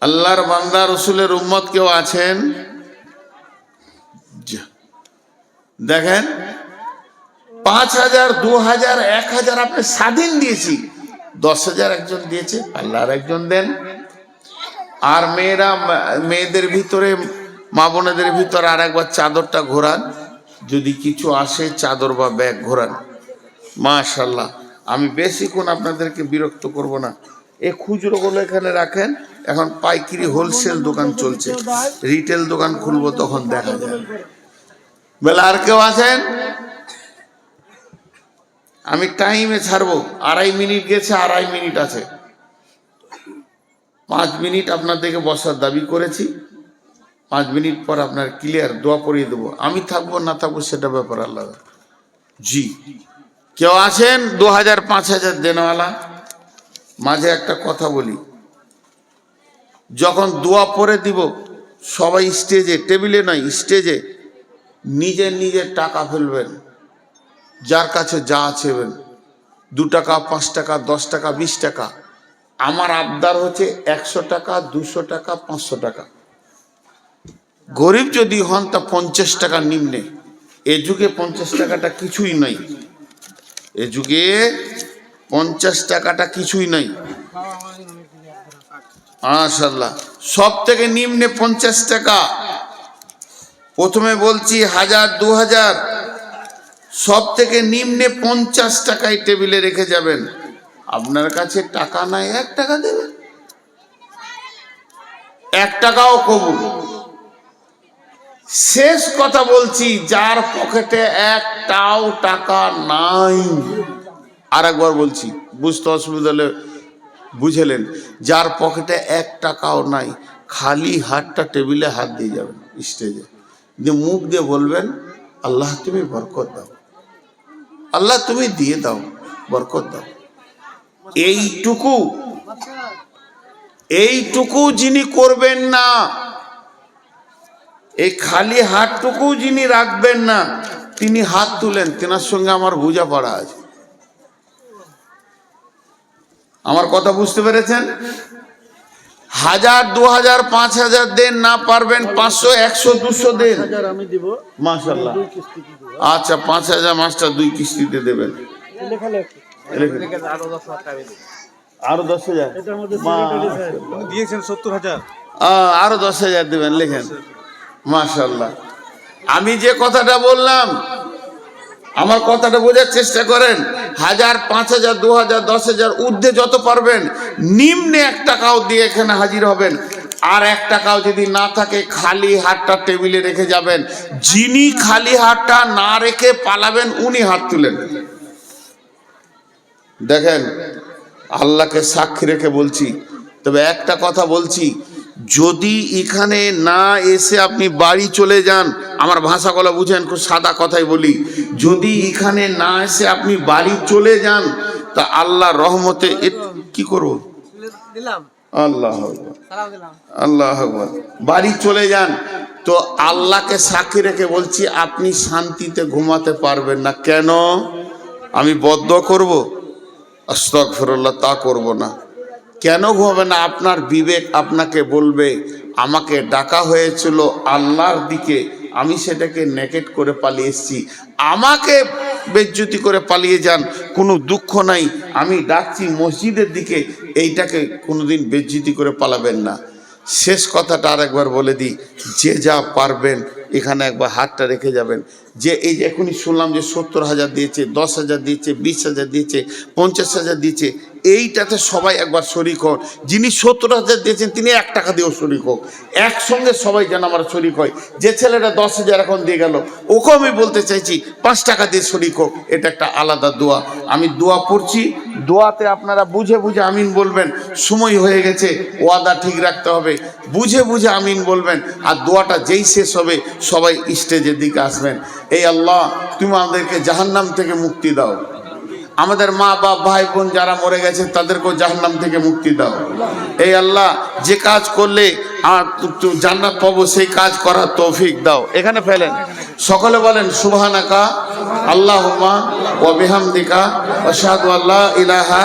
আল্লাহর বান্দা রসুলের উম্মত কেউ আছেন? দেখেন, 5,000, 2,000, 1,000 আপনি স্বাধীন দিয়েছি, 10,000 একজন দিয়েছে, আল্লাহর একজন দেন। আর মেয়েদের ভিতরে, মা বোনেদের ভিতরে আর একবার চাদরটা ঘোরান, যদি কিছু আসে চাদর বা ব্যাগ ঘোরান। মাশাআল্লাহ। আমি বেশিক্ষণ আপনাদেরকে বিরক্ত করব না। এই খুচরোগুলো এখানে রাখেন, এখন পাইকারি হোলসেল দোকান চলছে, রিটেল দোকান খুলবো তখন দেখা যাবে। বলে আর কেউ আছেন? আমি টাইমে ছাড়বো, 2.5 মিনিট গেছে, 2.5 মিনিট আছে, 5 মিনিট আপনাদেরকে বসার দাবি করেছি। 5 মিনিট পর আপনার ক্লিয়ার দোয়া পড়িয়ে দেবো। আমি থাকবো না থাকবো সেটা ব্যাপার আলাদা। জি, কেউ আছেন 2,000, 5,000 দেনওয়ালা? মাঝে একটা কথা বলি, যখন দোয়া পড়ে দিব সবাই স্টেজে, টেবিলে নয়, স্টেজে নিজের নিজের টাকা ফেলবেন, যার কাছে যা আছেবেন, 2 টাকা, 5 টাকা, 10 টাকা, 20 টাকা। আমার আবদার হচ্ছে 100 টাকা, 200 টাকা, 500 টাকা। গরিব যদি হন তা 50 টাকা নিম্নে। এ যুগে 50 টাকাটা কিছুই নাই, এ যুগে 50 টাকাটা কিছুই নাই। মাশাআল্লাহ। সব থেকে নিম্নে 50 টাকা। প্রথমে বলছি 1,000, 2,000, সব থেকে নিম্নে 50 টাকায় টেবিলে রেখে যাবেন। আপনার কাছে টাকা নাই, 1 টাকা দেবেন, 1 টাকাও কবুল। শেষ কথা বলছি, যার পকেটে 1টাও টাকা নাই, আর একবার বলছি, বুঝতে অসুবিধা হলে বুঝলেন, যার পকেটে 1 টাকাও নাই, খালি হাতটা টেবিলে হাত দিয়ে যাবেন স্টেজে, দিয়ে মুখ দিয়ে বলবেন, আল্লাহ তুমি বরকত দাও, আল্লাহ তুমি দিয়ে দাও, বরকত দাও। এইটুকু যিনি করবেন না, এই খালি হাতটুকু যিনি রাখবেন না, তিনি হাত তুলেন, তেনার সঙ্গে আমার বোঝাপড়া আছে। আমার কথা বুঝতে পেরেছেন? 1,000, 2,000, 5,000 দেন, না পারবেন 500, 100, 200 দেন। আমি দিব মাশাআল্লাহ। আচ্ছা, 5,000 মাস্টার 2 কিস্তিতে দেবেন। আরো 10,000 দিয়েছেন 70,000। আরো 10,000 দেবেন, লেখেন। মাশাআল্লাহ। আমি যে কথাটা বললাম, আমার কথাটা বোঝার চেষ্টা করেন। 1,000, 5,000, 2,000, 10,000 ঊর্ধ্বে যত পারবেন, নিম্নে 1 টাকাও দিয়ে এখানে হাজির হবেন। আর 1 টাকাও যদি না থাকে, খালি হাতটা টেবিলে রেখে যাবেন। যিনি খালি হাতটা না রেখে পালাবেন, উনি হাত তুলেন। দেখেন, আল্লাহকে সাক্ষী রেখে বলছি, তবে একটা কথা বলছি, যদি এখানে না এসে আপনি বাড়ি চলে যান, আমার ভাষাগুলো বুঝেন, খুব সাদা কথাই বলি, যদি এখানে না এসে আপনি বাড়ি চলে যান, তা আল্লাহ রহমতে কি করবো, আল্লাহ আল্লাহ বাড়ি চলে যান, তো আল্লাহকে সাক্ষী রেখে বলছি, আপনি শান্তিতে ঘুমাতে পারবেন না। কেন? আমি বদদোয়া করব? আস্তাগফিরুল্লাহ, তা করব না। কেন ঘুমাবে না? আপনার বিবেক আপনাকে বলবে, আমাকে ডাকা হয়েছিল আল্লাহর দিকে, আমি সেটাকে নেগেট করে পালিয়ে এসেছি, আমাকে বেজ্জতি করে পালিয়ে যান, কোনো দুঃখ নাই, আমি ডাকছি মসজিদের দিকে, এইটাকে কোনোদিন বেজ্জতি করে পালাবেন না। শেষ কথাটা আরেকবার বলে দিই, যে যা পারবেন এখানে একবার হাতটা রেখে যাবেন। যে এই যে এখনই শুনলাম যে 70,000 দিয়েছে, 10,000 দিয়েছে, 20,000 দিয়েছে, 50,000 দিয়েছে, এইটাতে সবাই একবার শরিক হন। যিনি 70,000 দিয়েছেন তিনি 1 টাকা দিয়েও শরিক হোক, একসঙ্গে সবাই যেন আমার শরিক হয়। যে ছেলেটা 10,000 এখন দিয়ে গেল, ওকেও আমি বলতে চাইছি 5 টাকা দিয়ে শরিক হোক। এটা একটা আলাদা দোয়া। আমি দোয়া পড়ছি, দোয়াতে আপনারা বুঝে বুঝে আমিন বলবেন। সময় হয়ে গেছে, ওয়াদা ঠিক রাখতে হবে, বুঝে বুঝে আমিন বলবেন। আর দোয়াটা যেই শেষ হবে, সবাই স্টেজের দিকে আসবেন। এই আল্লাহ, তুমি আমাদেরকে জাহান্নাম থেকে মুক্তি দাও, আমাদের মা বাপ ভাই বোন যারা মরে গেছে তাদেরকেও জাহান্নাম থেকে মুক্তি দাও। এই আল্লাহ, যে কাজ করলে জান্নাত পাবো সেই কাজ করার তৌফিক দাও। এখানে ফেলেন, সকলে বলেন সুবহানাকা আল্লাহুম্মা ওয়া বিহামদিকা আশহাদু আল্লা ইলাহা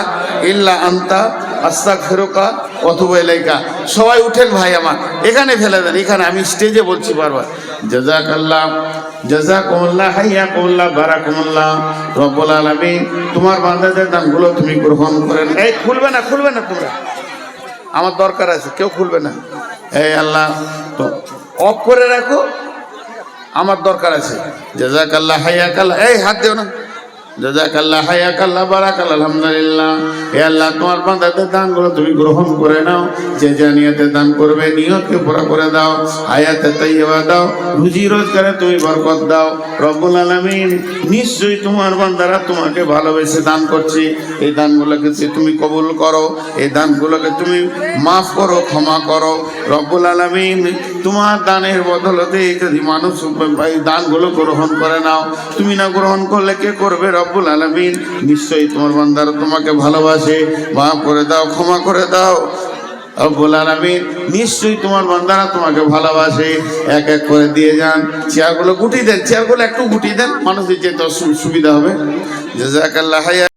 ইল্লা আনতা আস্তাগফিরুকা ওয়া আতুবু ইলাইকা। সবাই উঠেন ভাই আমার, এখানে ফেলে দেন, এখানে আমি স্টেজে বলছি বারবার। জাযাকাল্লাহ, জাযাকুমুল্লাহ, হাইয়াকুমুল্লাহ, বারাকাকুমুল্লাহ। রব্বুল আলামিন তোমার বান্দাদের দানগুলো তুমি গ্রহণ করেন। এই খুলবে না, খুলবে না তোমরা, আমার দরকার আছে, কেউ খুলবে না। এই আল্লাহ তো অফ করে রাখো, আমার দরকার আছে। জাযাকাল্লাহ, হাইয়াকাল্লাহ, এই হাত দিও না। জাযাকাল্লাহ, হাইয়াকাল্লাহ, বারাকাল্লাহ, আলহামদুলিল্লাহ। হে আল্লাহ, তোমার বান্দাদের দানগুলো তুমি গ্রহণ করে নাও। যে যে নিয়তে দান করবে নিয়তকে পুরা করে দাও, হায়াতে তাইয়্যিবা দাও, রুজি রোজগারে তুমি বরকত দাও। রব্বুল আলামিন, নিশ্চয়ই তোমার বান্দারা তোমাকে ভালোবেসে দান করছে। এই দানগুলোকে তুমি কবুল করো, এই দানগুলোকে তুমি মাফ করো, ক্ষমা করো। রব্বুল আলামিন, তোমার দানের বদলতে যদি মানুষ এই দানগুলো গ্রহণ করে নাও, তুমি না গ্রহণ করলে কে করবে? রব্বুল আলামিন, নিশ্চয়ই তোমার বান্দারা তোমাকে ভালোবাসে, মাফ করে দাও, ক্ষমা করে দাও। রব্বুল আলামিন, নিশ্চয়ই তোমার বান্দারা তোমাকে ভালোবাসে। এক এক করে দিয়ে যান। চেয়ারগুলো গুটিয়ে দেন, চেয়ারগুলো একটু গুটিয়ে দেন, মানুষের যেতে সুবিধা হবে। জাযাকাল্লাহ।